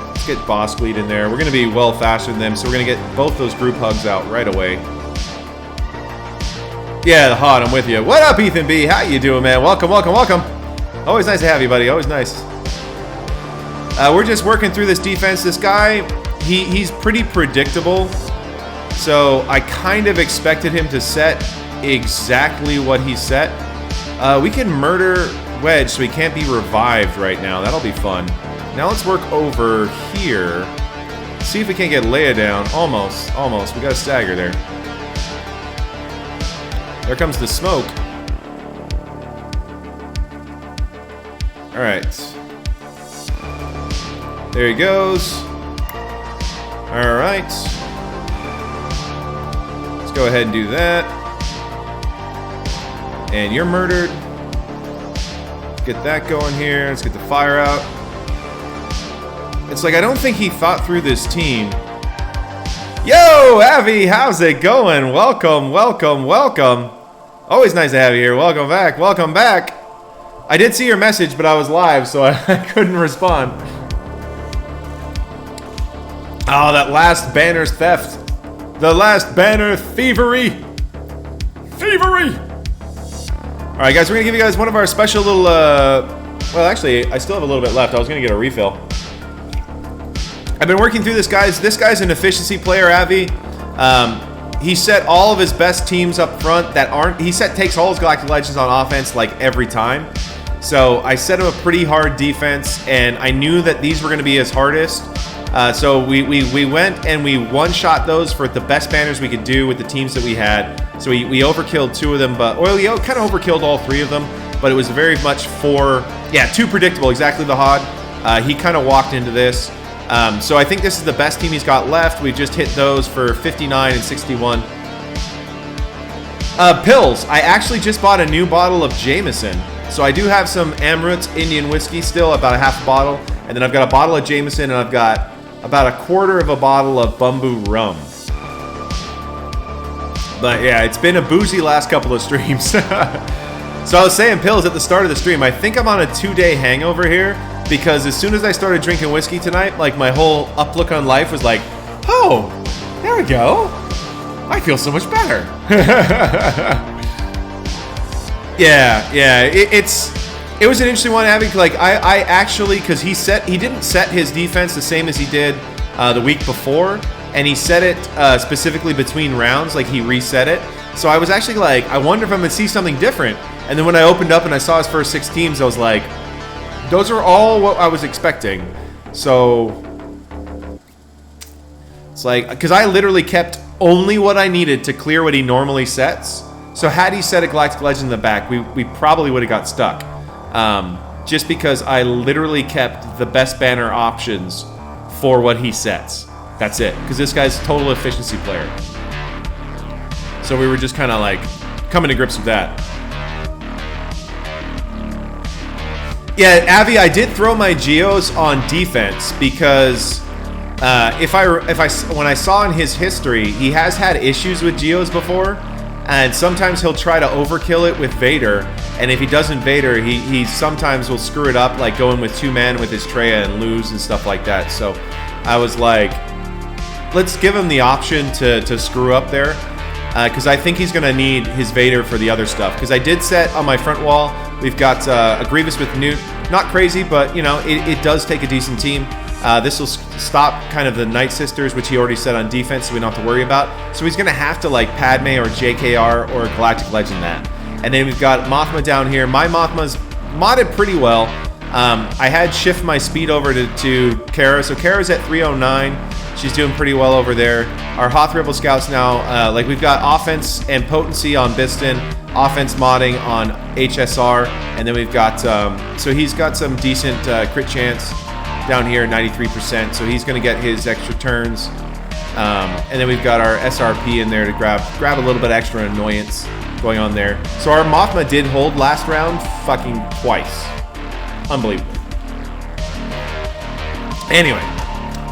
Let's get Boss Lead in there. We're going to be well faster than them, so we're going to get both those group hugs out right away. Yeah, the hot, I'm with you. What up, Ethan B? How you doing, man? Welcome, welcome, welcome. Always nice to have you, buddy. Always nice. We're just working through this defense. This guy, he's pretty predictable. So I kind of expected him to set exactly what he set. We can murder Wedge so he can't be revived right now. That'll be fun. Now let's work over here. See if we can't get Leia down. Almost, almost. We got a stagger there. There comes the smoke. Alright. There he goes. Alright. Let's go ahead and do that. And you're murdered. Let's get that going here. Let's get the fire out. It's like I don't think he thought through this team. Yo, Avi, how's it going? Welcome, welcome, welcome. Always nice to have you here. Welcome back, welcome back. I did see your message, but I was live, so I couldn't respond. Oh, that last banner's theft. The last banner thievery. Thievery. All right, guys, we're going to give you guys one of our special little... well, actually, I still have a little bit left. I was going to get a refill. I've been working through this, guys. This guy's an efficiency player, Avi. He set all of his best teams up front that aren't... He takes all his Galactic Legends on offense, like, every time. So I set him a pretty hard defense, and I knew that these were going to be his hardest. So we went and we one-shot those for the best banners we could do with the teams that we had. So we overkilled 2 of them, but well, we kind of overkilled all 3 of them. But it was very much too predictable. Exactly the Hod. He kind of walked into this. So I think this is the best team he's got left. We just hit those for 59 and 61. Pills. I actually just bought a new bottle of Jameson. So I do have some Amrut's Indian whiskey still, about a half a bottle. And then I've got a bottle of Jameson, and I've got about a quarter of a bottle of Bumbu rum. But yeah, it's been a boozy last couple of streams. So I was saying, Pills, at the start of the stream, I think I'm on a 2-day hangover here, because as soon as I started drinking whiskey tonight, like, my whole outlook on life was like, oh, there we go. I feel so much better. Yeah, it was an interesting one, Abby. Like, I actually, because he didn't set his defense the same as he did the week before, and he set it specifically between rounds, like he reset it. So I was actually like, I wonder if I'm gonna see something different. And then when I opened up and I saw his first 6 teams, I was like, those are all what I was expecting. So it's like, because I literally kept only what I needed to clear what he normally sets. So had he set a Galactic Legend in the back, we probably would have got stuck. Just because I literally kept the best banner options for what he sets. That's it. Because this guy's a total efficiency player. So we were just kind of like coming to grips with that. Yeah, Avi, I did throw my Geos on defense because when I saw in his history, he has had issues with Geos before. And sometimes he'll try to overkill it with Vader, and if he doesn't Vader, he sometimes will screw it up, like going with 2-man with his Treya and lose and stuff like that. So I was like, let's give him the option to screw up there, because I think he's going to need his Vader for the other stuff. Because I did set on my front wall, we've got a Grievous with Newt. Not crazy, but you know, it does take a decent team. This will stop kind of the Night Sisters, which he already set on defense, so we don't have to worry about. So he's going to have to like Padme or JKR or Galactic Legend that. And then we've got Mothma down here. My Mothma's modded pretty well. I had shift my speed over to Kara. So Kara's at 309. She's doing pretty well over there. Our Hoth Rebel Scouts now, like we've got offense and potency on Biston, offense modding on HSR, and then we've got, so he's got some decent crit chance down here, 93%, so he's going to get his extra turns. And then we've got our SRP in there to grab a little bit extra annoyance going on there. So our Mothma did hold last round fucking twice. Unbelievable. Anyway,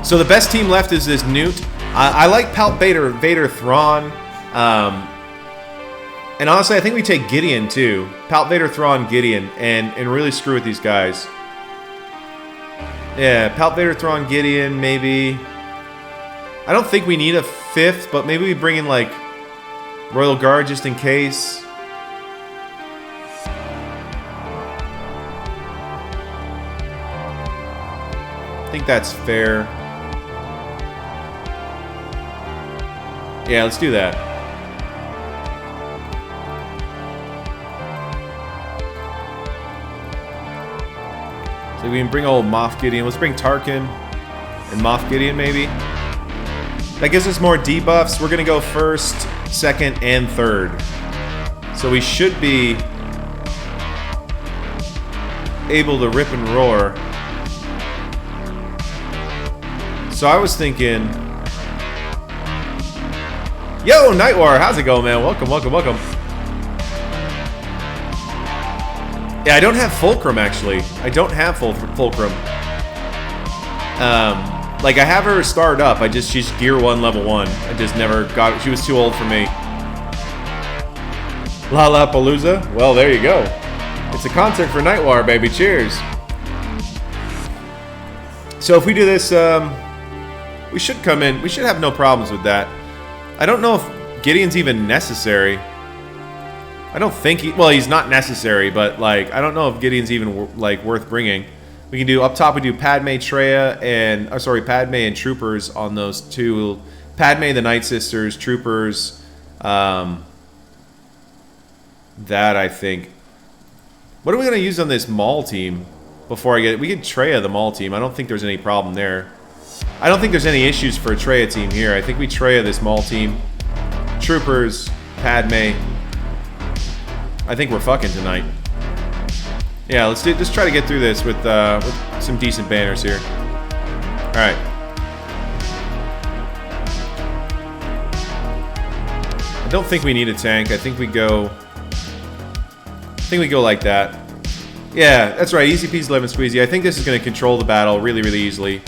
so the best team left is this Newt. I like Palp Vader Thrawn. And honestly, I think we take Gideon too. Palp Vader Thrawn Gideon and really screw with these guys. Yeah, Palp Vader Thrawn Gideon, maybe. I don't think we need a 5th, but maybe we bring in like Royal Guard just in case. I think that's fair. Yeah, let's do that. So we can bring old Moff Gideon. Let's bring Tarkin and Moff Gideon maybe. That gives us more debuffs. We're going to go 1st, 2nd, and 3rd. So we should be able to rip and roar. So I was thinking Yo, Nightwar, how's it going, man? Welcome, welcome, welcome. Yeah, I don't have Fulcrum, actually. I don't have Fulcrum. Like, I have her started up. She's Gear 1, Level 1. I just never got it. She was too old for me. Lollapalooza? Well, there you go. It's a concert for Nightwar, baby. Cheers. So if we do this, we should come in. We should have no problems with that. I don't know if Gideon's even necessary. I don't think he's not necessary, but like I don't know if Gideon's even like worth bringing. We can do up top. We do Padme, Traya, and Padme and Troopers on those two. Padme, the Night Sisters, Troopers. That I think. What are we gonna use on this Maul team? Before I get it, we could Traya the Maul team. I don't think there's any problem there. I don't think there's any issues for a Traya team here. I think we Traya this Maul team. Troopers, Padme. I think we're fucking tonight. Yeah, let's try to get through this with some decent banners here. All right. I don't think we need a tank. I think we go like that. Yeah, that's right. Easy peasy lemon squeezy. I think this is going to control the battle really, really easily.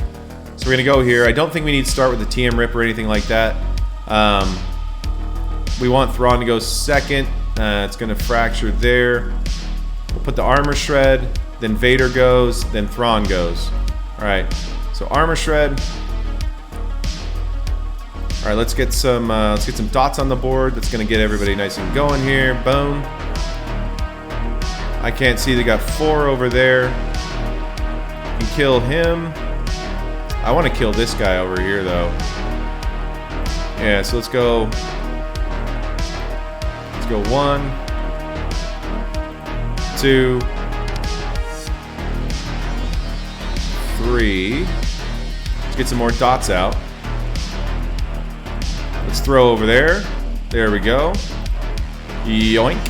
So we're going to go here. I don't think we need to start with the TM Rip or anything like that. We want Thrawn to go second. It's going to fracture there. We'll put the Armor Shred. Then Vader goes. Then Thrawn goes. All right. So Armor Shred. All right. Let's get some dots on the board. That's going to get everybody nice and going here. Boom. I can't see. They got 4 over there. Can kill him. I want to kill this guy over here though. Yeah. So let's go. Let's go 1, 2, 3. Let's get some more dots out. Let's throw over there. There we go. Yoink.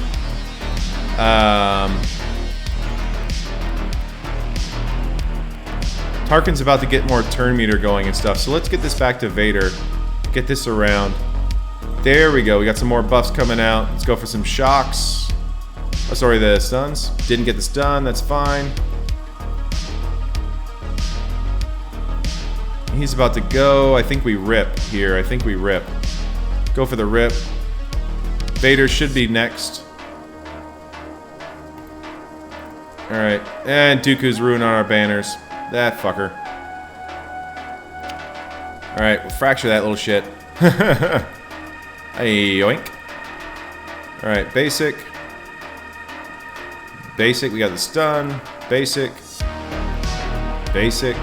Tarkin's about to get more turn meter going and stuff. So let's get this back to Vader. Get this around. There we go. We got some more buffs coming out. Let's go for some shocks. Oh, sorry, the stuns. Didn't get the stun. That's fine. He's about to go. I think we rip here. I think we rip. Go for the rip. Vader should be next. Alright. And Dooku's ruining our banners. That fucker. Alright, we'll fracture that little shit. Hey, yoink. Alright, basic. Basic, we got the stun. Basic. Basic.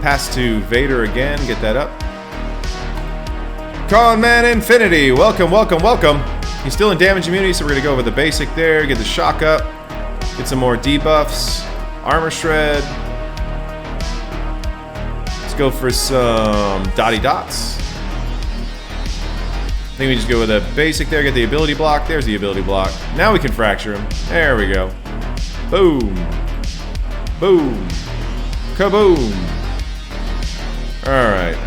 Pass to Vader again, get that up. Conman Infinity, welcome, welcome, welcome. He's still in damage immunity, so we're gonna go over the basic there, get the shock up, get some more debuffs. Armor Shred. Let's go for some dotty dots. I think we just go with a basic there, get the ability block. There's the ability block. Now we can fracture him. There we go. Boom. Boom. Kaboom. Alright,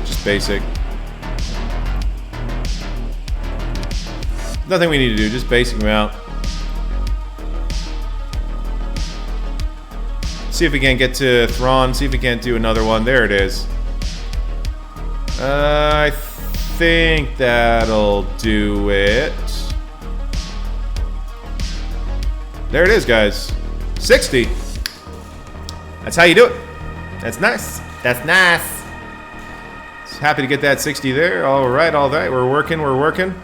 just basic. Nothing we need to do, just basic him out. See if we can't get to Thrawn, see if we can't do another one. There it is. I think that'll do it. There it is, guys. 60. That's how you do it. That's nice. That's nice. Happy to get that 60 there. All right. We're working. We're working.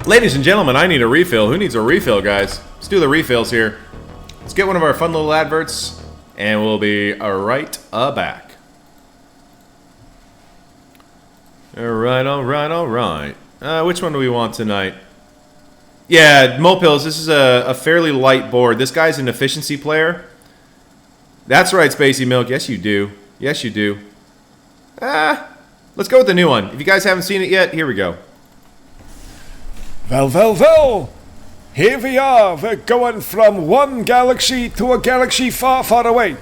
Ladies and gentlemen, I need a refill. Who needs a refill, guys? Let's do the refills here. Let's get one of our fun little adverts. And we'll be right back. Alright. Which one do we want tonight? Yeah, Mopils, this is a fairly light board. This guy's an efficiency player. That's right, Spacey Milk. Yes, you do. Yes, you do. Let's go with the new one. If you guys haven't seen it yet, here we go. Well. Here we are. We're going from one galaxy to a galaxy far, far away.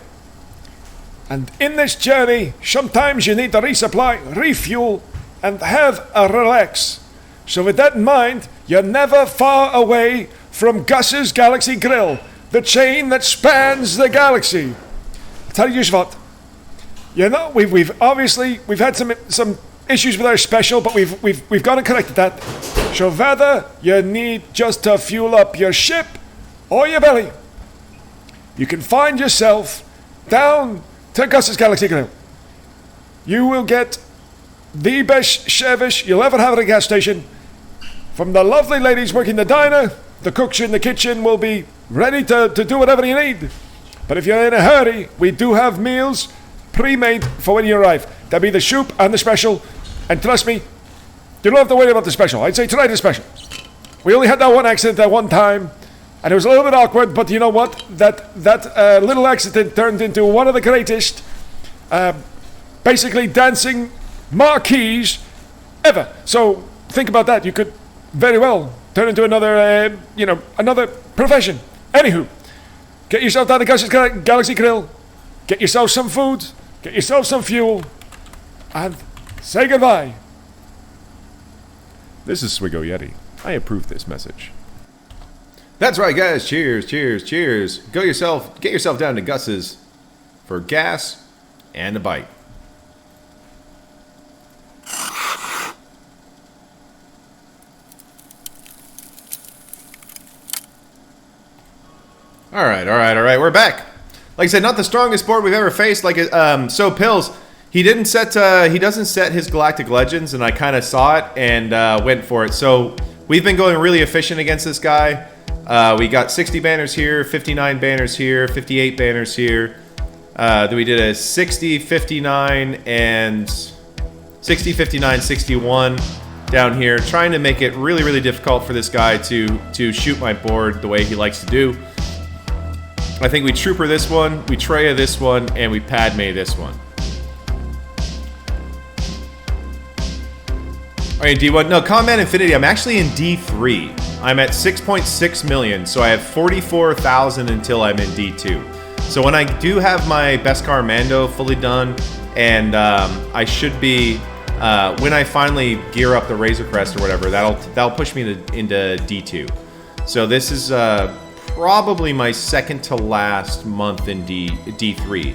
And in this journey, sometimes you need to resupply, refuel, and have a relax. So with that in mind, you're never far away from Gus's Galaxy Grill, the chain that spans the galaxy. I'll tell you what, you know, we've had some issues with our special, but we've gone and corrected that. So whether you need just to fuel up your ship or your belly, you can find yourself down to Gus's Galaxy Grill. You will get the best service you'll ever have at a gas station. From the lovely ladies working the diner, the cooks in the kitchen will be ready to do whatever you need. But if you're in a hurry, we do have meals pre-made for when you arrive. There'll be the soup and the special. And trust me, you don't have to worry about the special. I'd say try the special. We only had that one accident at one time, and it was a little bit awkward, but you know what? That little accident turned into one of the greatest, basically dancing marquees ever. So think about that. You could very well turn into another, another profession. Anywho, get yourself down to Gus's Galaxy Grill, get yourself some food, get yourself some fuel, and say goodbye. This is SWGO Yeti. I approve this message. That's right, guys. Cheers, cheers, cheers. Get yourself down to Gus's for gas and a bite. All right. We're back. Like I said, not the strongest board we've ever faced. So Pills, he doesn't set his Galactic Legends, and I kind of saw it and went for it. So we've been going really efficient against this guy. We got 60 banners here, 59 banners here, 58 banners here. Then we did a 60, 59, and 60, 59, 61 down here, trying to make it really, really difficult for this guy to shoot my board the way he likes to do. I think we Trooper this one, we Treya this one, and we Padme this one. Alright, D1. No, Combat Infinity, I'm actually in D3. I'm at 6.6 million, so I have 44,000 until I'm in D2. So when I do have my Beskar Mando fully done, and I should be, when I finally gear up the Razor Crest or whatever, that'll push me into D2. So this is probably my second to last month in D3.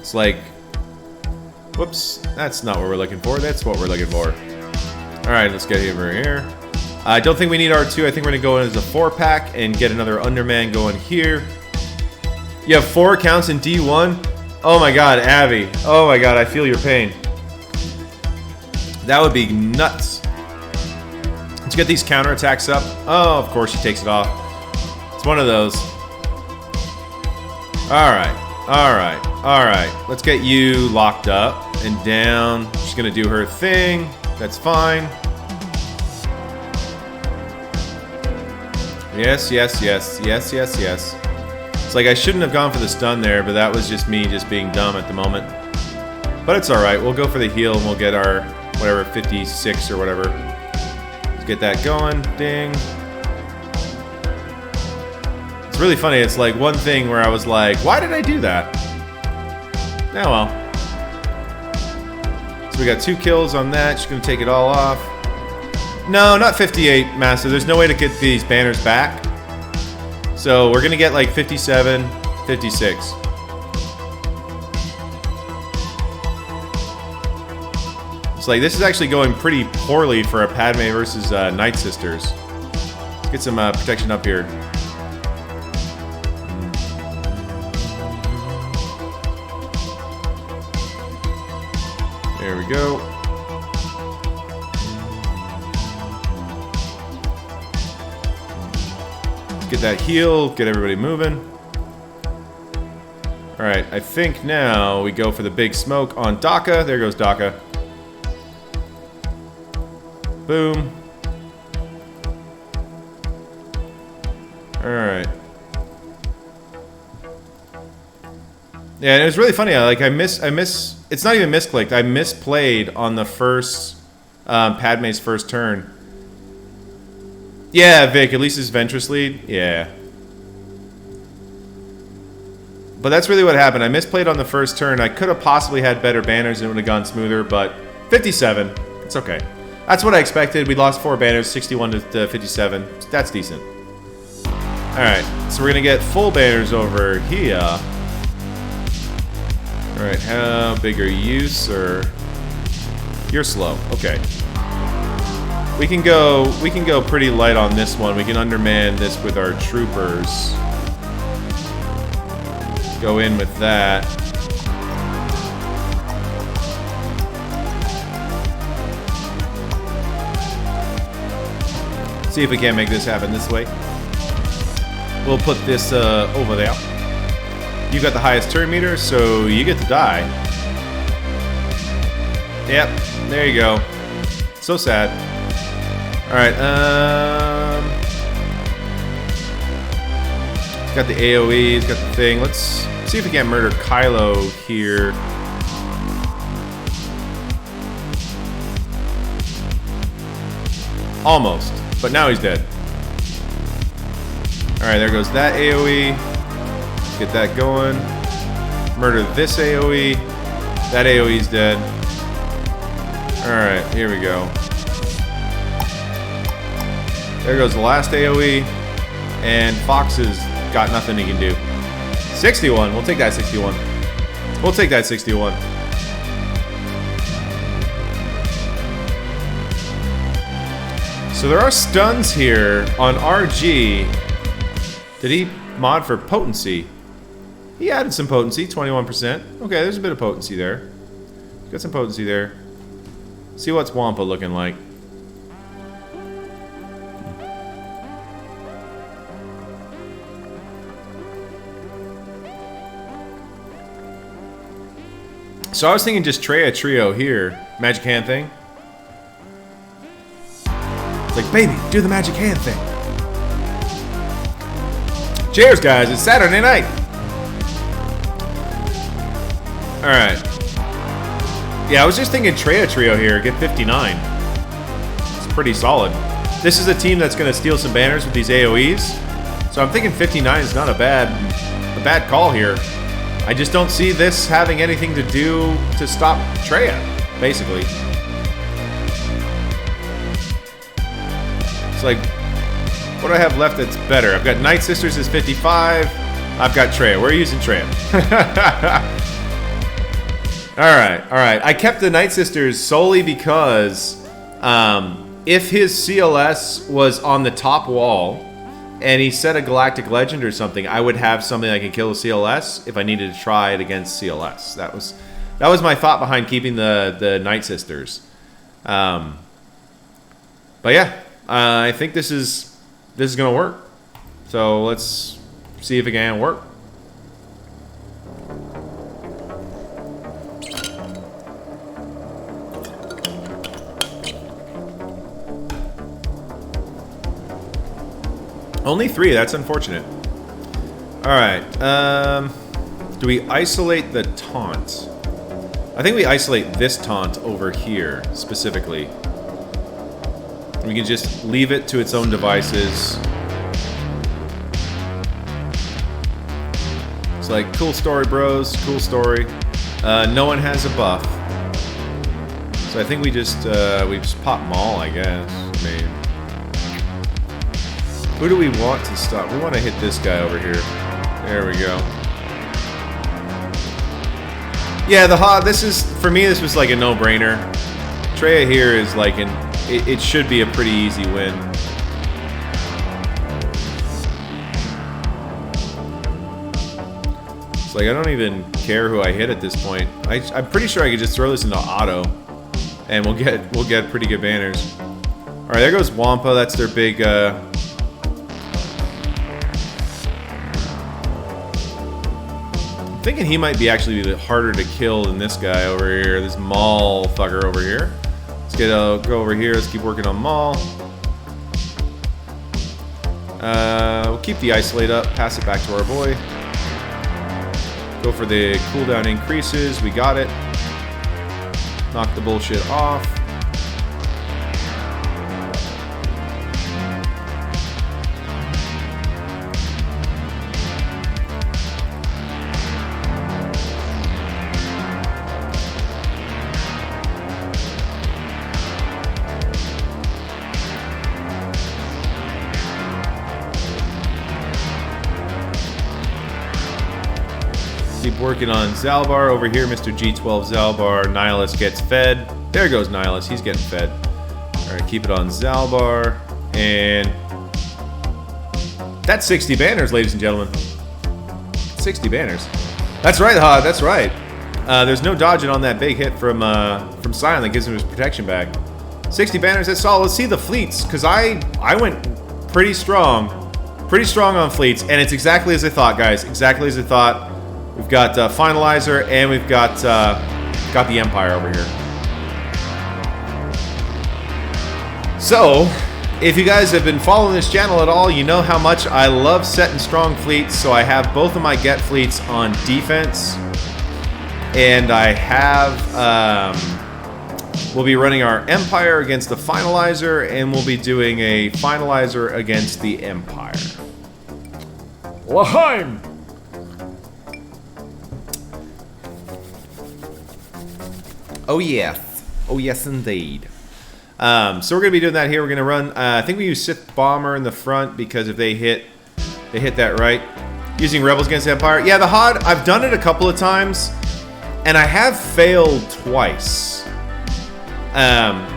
It's like, whoops, that's not what we're looking for. That's what we're looking for. All right, let's get over here. I don't think we need R2. I think we're gonna go in as a 4-pack and get another Underman going here. You have 4 accounts in D1. Oh my God, Abby. Oh my God, I feel your pain. That would be nuts. Let's get these counterattacks up. Oh, of course she takes it off. It's one of those. All right. Let's get you locked up and down. She's gonna do her thing. That's fine. Yes. It's like I shouldn't have gone for the stun there, but that was just me just being dumb at the moment. But it's all right. We'll go for the heal and we'll get our whatever 56 or whatever. Get that going. Ding. It's really funny. It's like one thing where I was like, why did I do that? Oh well. So we got 2 kills on that. She's going to take it all off. No, not 58, Master. There's no way to get these banners back. So we're going to get like 57, 56. It's like, this is actually going pretty poorly for a Padme versus Night Sisters. Let's get some protection up here. There we go. Let's get that heal, get everybody moving. Alright, I think now we go for the big smoke on Daka. There goes Daka. Boom. Alright. Yeah, and it was really funny. I miss. It's not even misclicked. I misplayed on the first Padme's first turn. Yeah, Vic. At least it's Ventress lead. Yeah. But that's really what happened. I misplayed on the first turn. I could have possibly had better banners and it would have gone smoother, but 57. It's okay. That's what I expected. We lost 4 banners, 61 to 57. That's decent. Alright, so we're going to get full banners over here. Alright, how big are you, sir? You're slow. Okay. We can go pretty light on this one. We can underman this with our troopers. Go in with that. See if we can't make this happen this way. We'll put this over there. You got the highest turn meter, so you get to die. Yep, there you go. So sad. Alright, got the AoE, got the thing. Let's see if we can't murder Kylo here. Almost, but now he's dead. Alright, there goes that AoE. Let's get that going. Murder this AoE. That AoE's dead. Alright, here we go. There goes the last AoE. And Fox has got nothing he can do. 61. We'll take that 61. We'll take that 61. So there are stuns here on RG. Did he mod for potency? He added some potency, 21%. Okay, there's a bit of potency there. Got some potency there. See what's Wampa looking like. So I was thinking just Traya trio here. Magic hand thing. It's like, baby, do the magic hand thing. Cheers, guys. It's Saturday night. Alright. Yeah, I was just thinking Traya trio here. Get 59. It's pretty solid. This is a team that's going to steal some banners with these AoEs. So I'm thinking 59 is not a bad call here. I just don't see this having anything to do to stop Traya, basically. It's like, what do I have left that's better? I've got Night Sisters as 55. I've got Traya. We're using Traya. Alright. I kept the Night Sisters solely because if his CLS was on the top wall, and he set a Galactic Legend or something, I would have something I could kill a CLS if I needed to try it against CLS. That was my thought behind keeping the Night Sisters. But yeah, I think this is gonna work. So let's see if it can work. Only 3, that's unfortunate. Alright, do we isolate the taunt? I think we isolate this taunt over here, specifically. We can just leave it to its own devices. It's like, cool story, bros, cool story. No one has a buff. So I think we just pop Maul, I guess. I mean, who do we want to stop? We want to hit this guy over here. There we go. Yeah, for me, this was like a no-brainer. Traya here is like it should be a pretty easy win. It's like I don't even care who I hit at this point. I'm pretty sure I could just throw this into auto, and we'll get pretty good banners. All right, there goes Wampa. That's their big. I'm thinking he might be actually harder to kill than this guy over here, this Maul fucker over here. Let's go over here. Let's keep working on Maul. We'll keep the isolate up, pass it back to our boy. Go for the cooldown increases. We got it. Knock the bullshit off. Keep working on Zalbar over here. Mr. G12 Zalbar. Nihilus gets fed. There goes Nihilus. He's getting fed. Alright, keep it on Zalbar. And that's 60 banners, ladies and gentlemen. 60 banners. That's right, Hod. That's right. There's no dodging on that big hit from Sion that gives him his protection back. 60 banners, that's all. Let's see the fleets, because I went pretty strong on fleets, and it's exactly as I thought, guys. Exactly as I thought. We've got Finalizer, and we've got the Empire over here. So, if you guys have been following this channel at all, you know how much I love setting strong fleets, so I have both of my get fleets on defense. And I have, we'll be running our Empire against the Finalizer, and we'll be doing a Finalizer against the Empire. Laheim! Oh yes. Oh yes indeed. So we're going to be doing that here. We're going to run, I think we use Sith Bomber in the front, because if they hit that right. Using Rebels against the Empire. Yeah, the HOD, I've done it a couple of times. And I have failed twice.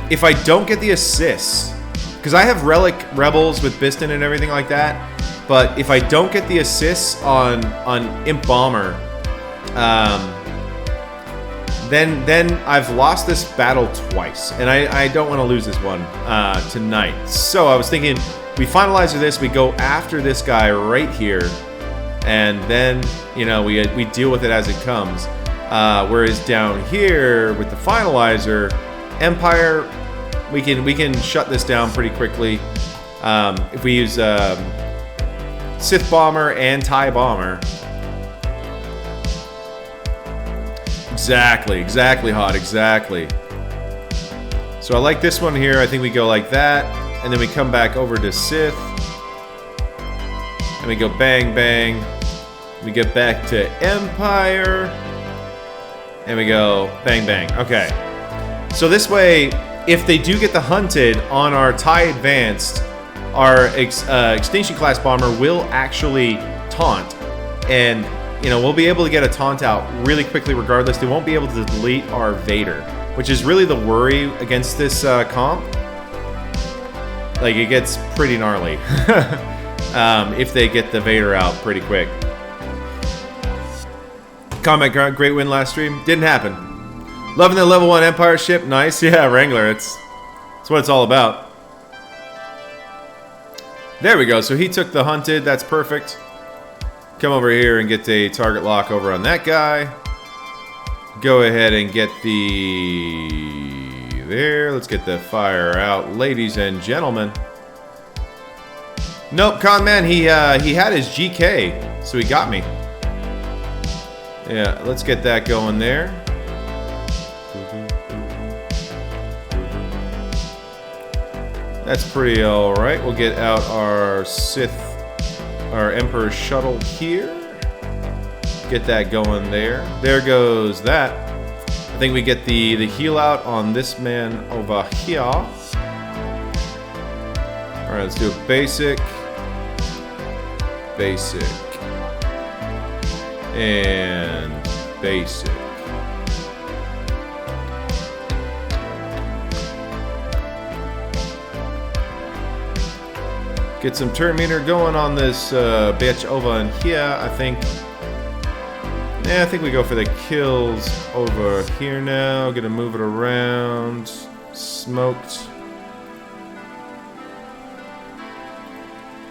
If I don't get the assists, because I have Relic Rebels with Biston and everything like that, but if I don't get the assists on Imp Bomber, then I've lost this battle twice, and I don't want to lose this one tonight. So I was thinking, we finalize this, we go after this guy right here, and then we deal with it as it comes. Whereas down here with the Finalizer, Empire, we can shut this down pretty quickly. If we use Sith Bomber and TIE Bomber. Exactly, Hot, exactly. So I like this one here. I think we go like that, and then we come back over to Sith, and we go bang, bang. We get back to Empire. And we go bang, bang. Okay. So this way, if they do get the hunted on our TIE Advanced, our Extinction Class Bomber will actually taunt. And, we'll be able to get a taunt out really quickly regardless. They won't be able to delete our Vader, which is really the worry against this comp. Like, it gets pretty gnarly if they get the Vader out pretty quick. Combat Ground, great win last stream. Didn't happen. Loving the level 1 Empire ship. Nice. Yeah, Wrangler. It's what it's all about. There we go. So he took the hunted. That's perfect. Come over here and get a target lock over on that guy. Go ahead and get the... There. Let's get the fire out. Ladies and gentlemen. Nope, Conman. He had his GK. So he got me. Yeah, let's get that going there. That's pretty alright. We'll get out our our Emperor shuttle here. Get that going there. There goes that. I think we get the heal out on this man over here. Alright, let's do a basic. Basic. And basic. Get some turn meter going on this bitch over in here. I think we go for the kills over here now. Gonna move it around. Smoked.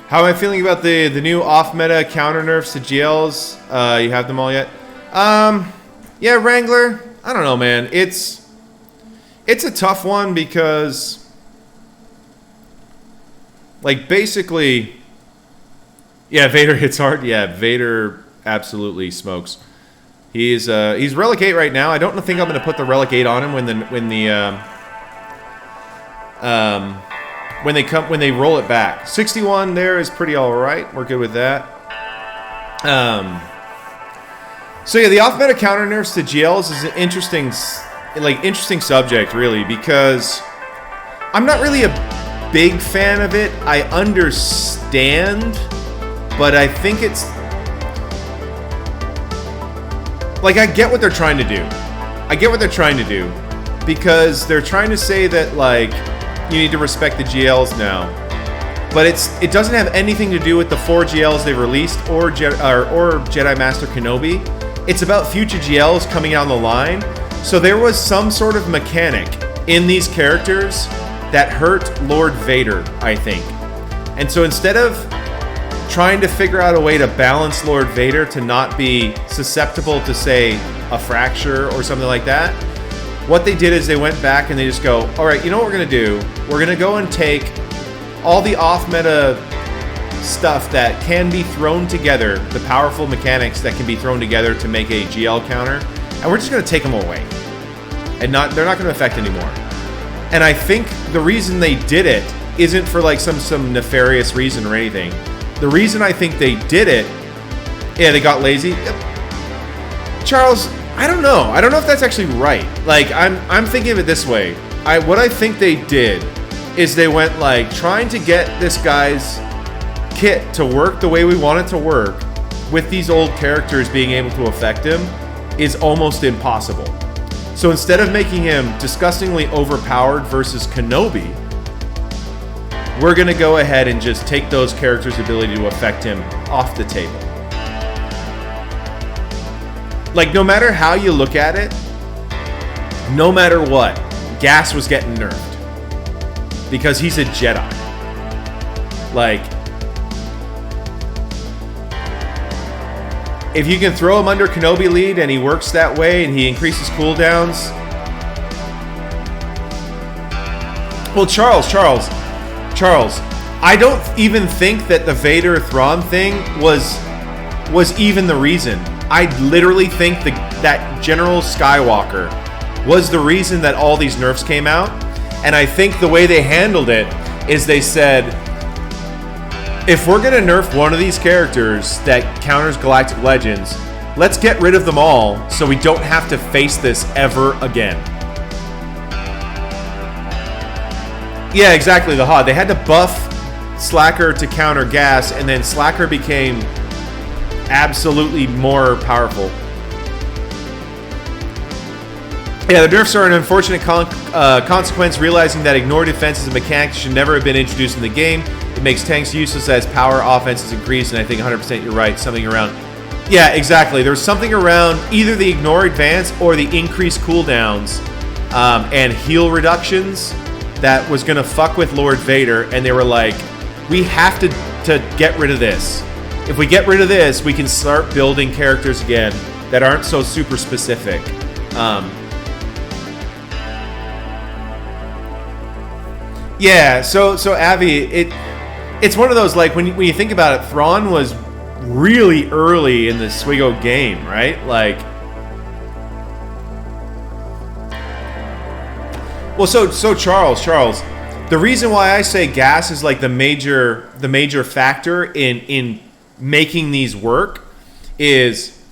How am I feeling about the new off-meta counter nerfs to GLs? You have them all yet? Yeah, Wrangler. I don't know, man. It's a tough one because, like, basically, yeah, Vader hits hard. Yeah, Vader absolutely smokes. He's Relic 8 right now. I don't think I'm gonna put the Relic 8 on him when they roll it back. 61 there is pretty all right. We're good with that. So yeah, the off-meta counter nerfs to GLs is an interesting subject, really, because I'm not really a big fan of it. I understand, but I think it's like, I get what they're trying to do. I get what they're trying to do. Because they're trying to say that, like, you need to respect the GLs now. But it doesn't have anything to do with the 4 GLs they've released or Jedi Master Kenobi. It's about future GLs coming down the line. So there was some sort of mechanic in these characters that hurt Lord Vader, I think. And so instead of trying to figure out a way to balance Lord Vader to not be susceptible to, say, a fracture or something like that, what they did is they went back and they just go, all right, you know what we're going to do? We're going to go and take all the off-meta stuff that can be thrown together, the powerful mechanics that can be thrown together to make a GL counter, and we're just going to take them away. And they're not going to affect anymore. And I think the reason they did it isn't for like some nefarious reason or anything. The reason I think they did it, yeah, they got lazy. Charles, I don't know. I don't know if that's actually right. Like, I'm thinking of it this way. What I think they did is they went like trying to get this guy's kit to work the way we want it to work with these old characters being able to affect him is almost impossible. So instead of making him disgustingly overpowered versus Kenobi, we're going to go ahead and just take those characters' ability to affect him off the table. Like, no matter how you look at it, no matter what, Gas was getting nerfed. Because he's a Jedi. Like, if you can throw him under Kenobi lead and he works that way and he increases cooldowns. Well, Charles, I don't even think that the Vader Thrawn thing was even the reason. I literally think that General Skywalker was the reason that all these nerfs came out. And I think the way they handled it is they said, if we're going to nerf one of these characters that counters Galactic Legends, let's get rid of them all so we don't have to face this ever again. Yeah, exactly, the HOD. They had to buff Slacker to counter Gas, and then Slacker became absolutely more powerful. Yeah, the nerfs are an unfortunate consequence, realizing that ignore defense as a mechanic should never have been introduced in the game. It makes tanks useless as power offense is increased, and I think 100% you're right, something around... Yeah, exactly. There's something around either the ignore advance or the increased cooldowns and heal reductions that was going to fuck with Lord Vader, and they were like, we have to get rid of this. If we get rid of this, we can start building characters again that aren't so super specific. Yeah, so Avi, it's one of those, like, when you think about it, Thrawn was really early in the SWGO game, right? Like, well, so Charles, the reason why I say Gas is like the major factor in making these work is,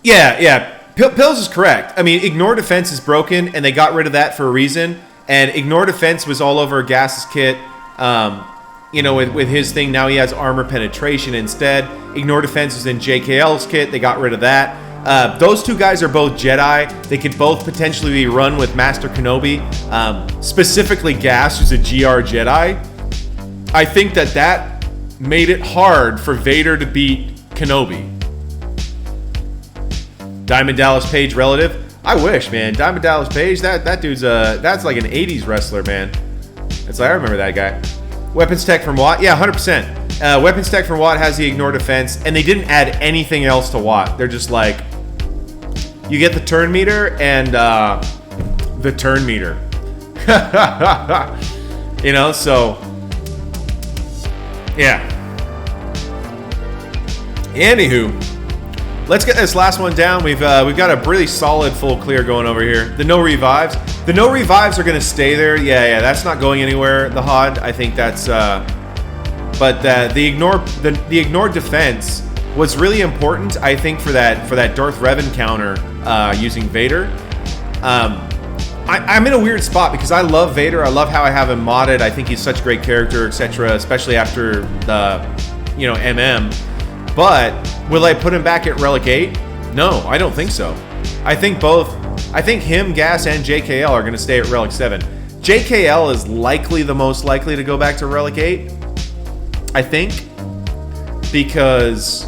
yeah. Pills is correct. I mean, ignore defense is broken, and they got rid of that for a reason. And ignore defense was all over Gas's kit. With his thing, now he has armor penetration instead. Ignore defense was in JKL's kit. They got rid of that. Those two guys are both Jedi. They could both potentially be run with Master Kenobi. Specifically Gas, who's a GR Jedi. I think that made it hard for Vader to beat Kenobi. Diamond Dallas Page relative? I wish, man. Diamond Dallas Page, that dude's that's like an 80s wrestler, man. It's like, I remember that guy. Weapons tech from Watt? Yeah, 100%. Weapons tech from Watt has the ignore defense, and they didn't add anything else to Watt. They're just like, you get the turn meter and the turn meter. So, yeah. Anywho. Let's get this last one down. We've got a really solid full clear going over here. The no revives. The no revives are going to stay there. Yeah, that's not going anywhere. The HOD, I think that's. But the ignore defense was really important, I think, for that Darth Revan counter using Vader. I'm in a weird spot because I love Vader. I love how I have him modded. I think he's such a great character, etc. Especially after the MM. But will I put him back at Relic 8? No, I don't think so. I think him, Gas, and JKL are going to stay at Relic 7. JKL is likely the most likely to go back to Relic 8, I think, because,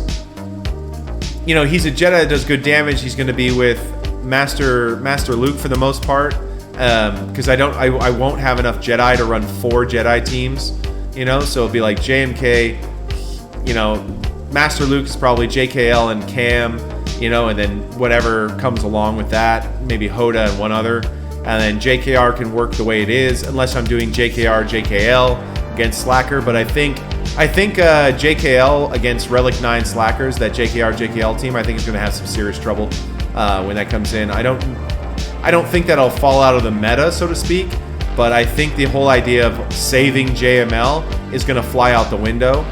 you know, he's a Jedi that does good damage. He's going to be with Master Luke for the most part, because I won't have enough Jedi to run 4 Jedi teams, you know, so it'll be like JMK, you know, Master Luke is probably JKL and Cam, you know, and then whatever comes along with that, maybe Hoda and one other. And then JKR can work the way it is, unless I'm doing JKR, JKL against Slacker. But I think JKL against Relic 9 Slackers, that JKR, JKL team, I think is going to have some serious trouble when that comes in. I don't think that'll fall out of the meta, so to speak. But I think the whole idea of saving JML is going to fly out the window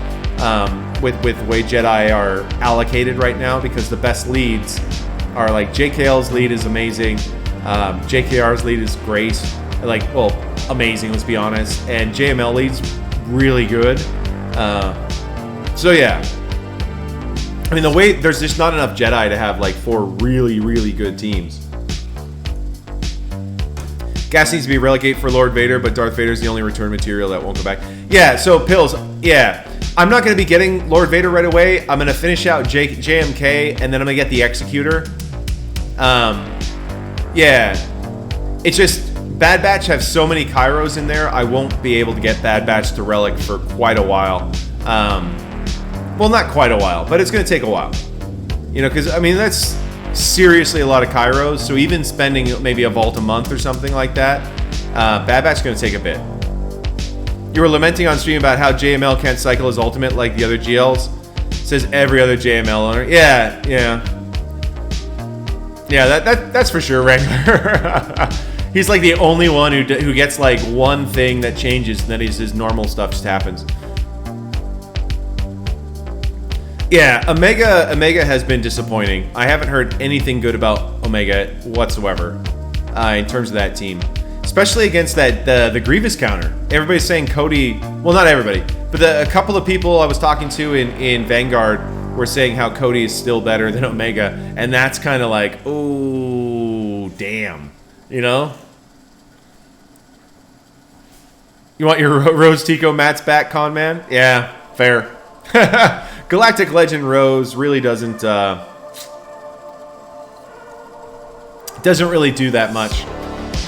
with the way Jedi are allocated right now, because the best leads are like JKL's lead is amazing. JKR's lead is great, like, well, amazing, let's be honest, and JML lead's really good. So yeah, I mean, the way there's just not enough Jedi to have like 4 really, really good teams. Gas needs to be Relic 8 for Lord Vader, but Darth Vader's the only return material that won't go back. Yeah, so Pills, yeah, I'm not going to be getting Lord Vader right away. I'm going to finish out JMK, and then I'm going to get the Executor. Yeah, it's just Bad Batch have so many Kairos in there, I won't be able to get Bad Batch to Relic for quite a while. Well, not quite a while, but it's going to take a while. You know, because, I mean, that's seriously a lot of Kairos, so even spending maybe a vault a month or something like that, Bad Batch is going to take a bit. You were lamenting on stream about how JML can't cycle his ultimate like the other GLs. Says every other JML owner. Yeah. Yeah, that's for sure, Wrangler. He's like the only one who gets like one thing that changes, and then his normal stuff just happens. Yeah, Omega has been disappointing. I haven't heard anything good about Omega whatsoever in terms of that team, especially against the Grievous counter. Everybody's saying Cody. Well, not everybody, but a couple of people I was talking to in Vanguard were saying how Cody is still better than Omega, and that's kind of like, oh, damn, you know? You want your Rose Tico mats back, Con Man? Yeah, fair. Galactic Legend Rose really doesn't really do that much.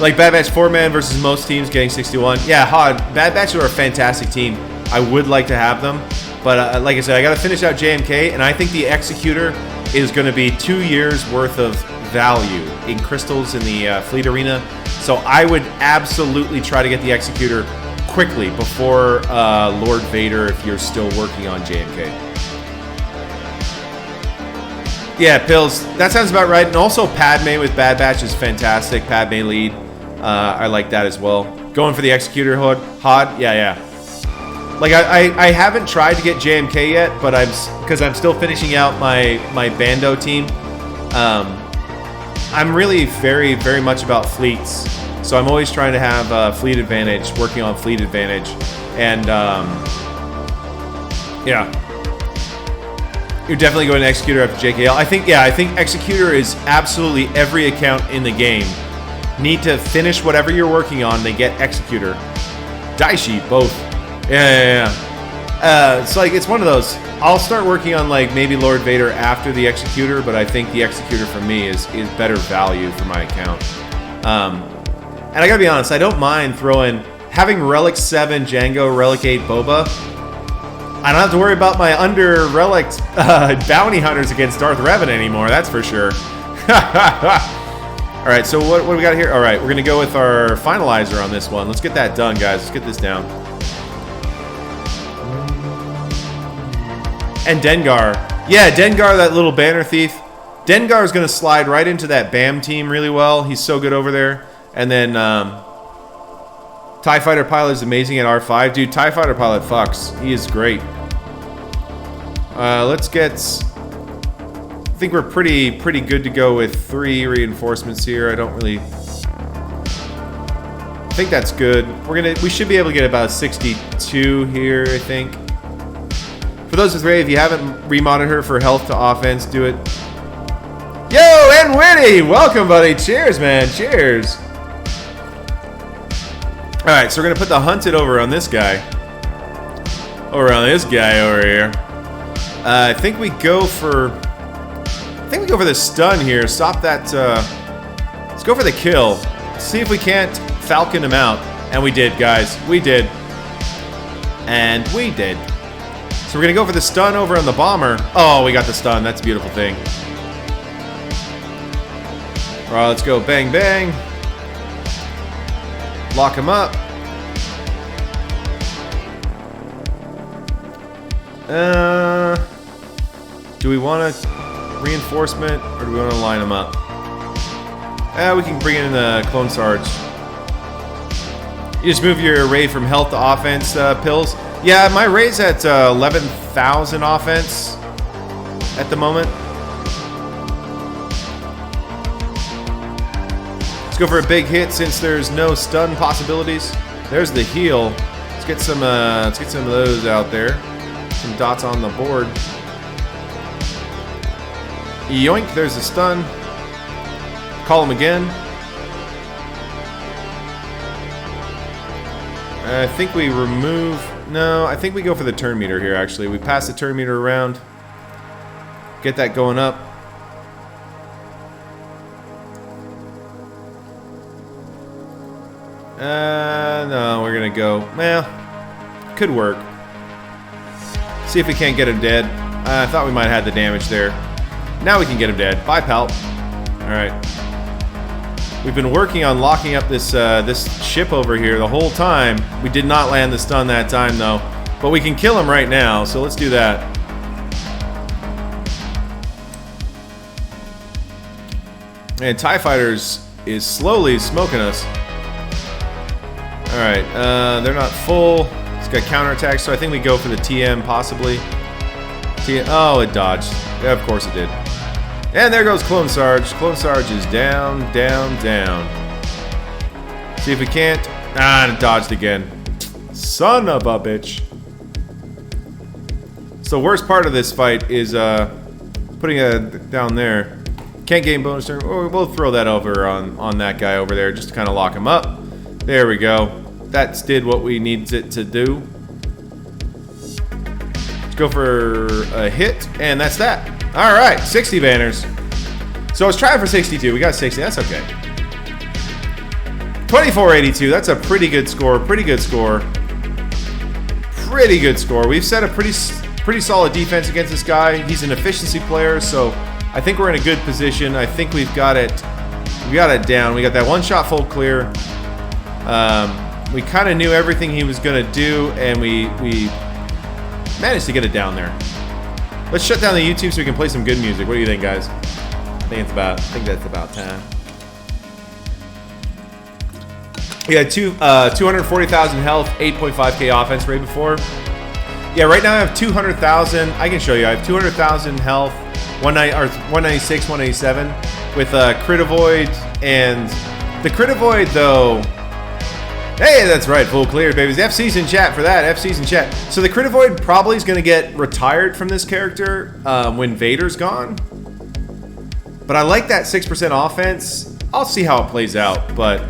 Like Bad Batch 4-man versus most teams getting 61. Yeah, Hod, Bad Batch are a fantastic team. I would like to have them. But like I said, I got to finish out JMK, and I think the Executor is going to be 2 years worth of value in crystals in the Fleet Arena. So I would absolutely try to get the Executor quickly before Lord Vader if you're still working on JMK. Yeah, Pills, that sounds about right. And also Padme with Bad Batch is fantastic. Padme lead, I like that as well. Going for the Executor, Hod, yeah. Like I haven't tried to get JMK yet, but because I'm still finishing out my Bando team. I'm really very, very much about fleets, so I'm always trying to have fleet advantage, working on fleet advantage, and yeah, you're definitely going to Executor after JKL. I think Executor is absolutely every account in the game need to finish whatever you're working on. They get Executor, Daishi both. Yeah. It's like, it's one of those. I'll start working on like maybe Lord Vader after the Executor, but I think the Executor for me is better value for my account. And I gotta be honest, I don't mind having Relic 7 Jango, Relic 8 Boba. I don't have to worry about my under Relic bounty hunters against Darth Revan anymore, that's for sure. Alright, so what do we got here? Alright, we're gonna go with our finalizer on this one. Let's get that done, guys. Let's get this down. And Dengar. Yeah, Dengar, that little banner thief. Dengar is going to slide right into that BAM team really well. He's so good over there. And then TIE Fighter Pilot is amazing at R5. Dude, TIE Fighter Pilot fucks. He is great. Let's get... I think we're pretty good to go with 3 reinforcements here. I don't really... I think that's good. We should be able to get about 62 here, I think. For those with Ray, if you haven't remodded her for health to offense, do it. Yo, and Witty! Welcome, buddy. Cheers, man. Cheers. Alright, so we're going to put the hunted over on this guy. Over on this guy over here. I think we go for the stun here. Stop that. Let's go for the kill. See if we can't falcon him out. And we did, guys. We did. And we did. So we're going to go for the stun over on the bomber. Oh, we got the stun. That's a beautiful thing. Alright, let's go. Bang, bang. Lock him up. Do we want a reinforcement or do we want to line him up? We can bring in the clone sarge. You just move your array from health to offense pills. Yeah, my array's at 11,000 offense at the moment. Let's go for a big hit since there's no stun possibilities. There's the heal. Let's get some of those out there. Some dots on the board. Yoink, there's the stun. Call him again. I think we remove... No, I think we go for the turn meter here, actually. We pass the turn meter around. Get that going up. No, we're gonna go... Well, could work. See if we can't get him dead. I thought we might have had the damage there. Now we can get him dead. Bye, pal. Alright. We've been working on locking up this ship over here the whole time. We did not land the stun that time, though. But we can kill him right now, so let's do that. And TIE Fighters is slowly smoking us. Alright, they're not full. It's got counterattack, so I think we go for the TM, possibly. Oh, it dodged. Yeah, of course it did. And there goes Clone Sarge. Clone Sarge is down, down, down. See if we can't. Ah, it dodged again. Son of a bitch. So the worst part of this fight is putting it down there. Can't gain bonus turn. We'll throw that over on that guy over there just to kind of lock him up. There we go. That did what we needed it to do. Let's go for a hit, and that's that. All right, 60 banners. So I was trying for 62. We got 60. That's okay. 2482. That's a pretty good score. Pretty good score. Pretty good score. We've set a pretty solid defense against this guy. He's an efficiency player, so I think we're in a good position. I think we've got it. We got it down. We got that one-shot full clear. We kind of knew everything he was gonna do, and we managed to get it down there. Let's shut down the YouTube so we can play some good music. What do you think, guys? I think that's about time. We had 240,000 health, 8.5k offense right before. Yeah, right now I have 200,000. I can show you. I have 200,000 health, 196, 187 with Critivoid, and the Critivoid though. Hey, that's right, full clear, babies. FC's in chat for that. FC's in chat. So the Critivoid probably is going to get retired from this character when Vader's gone. But I like that 6% offense. I'll see how it plays out, but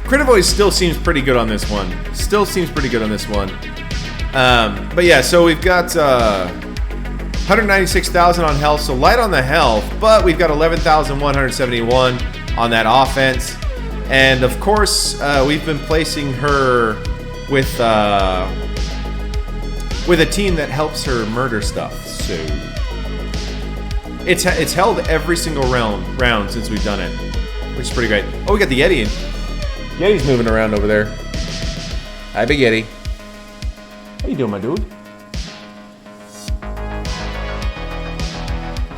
Critivoid still seems pretty good on this one. Still seems pretty good on this one. But yeah, so we've got 196,000 on health, so light on the health, but we've got 11,171 on that offense. And of course, we've been placing her with a team that helps her murder stuff. So it's held every single round since we've done it, which is pretty great. Oh, we got the Yeti. Yeti's moving around over there. Hi, big Yeti. How you doing, my dude?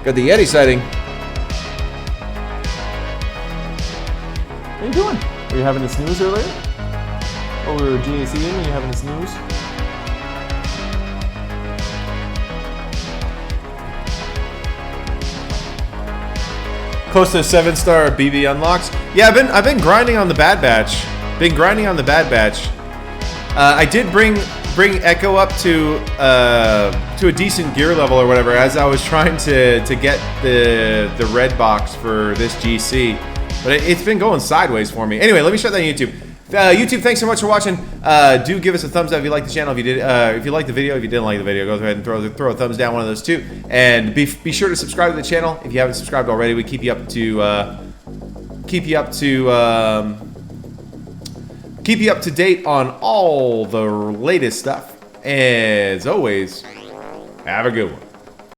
Got the Yeti sighting. How you doing? Were you having a snooze earlier? Oh, we were GACing and you having a snooze? Close to 7-star BB unlocks. Yeah, I've been grinding on the Bad Batch. I did bring Echo up to a decent gear level or whatever as I was trying to get the red box for this GC, but it's been going sideways for me. Anyway, let me shut down YouTube. YouTube, thanks so much for watching. Do give us a thumbs up if you like the channel. If you did, if you liked the video, if you didn't like the video, go ahead and throw a thumbs down, one of those two. And be sure to subscribe to the channel if you haven't subscribed already. We keep you up to date on all the latest stuff. As always, have a good one.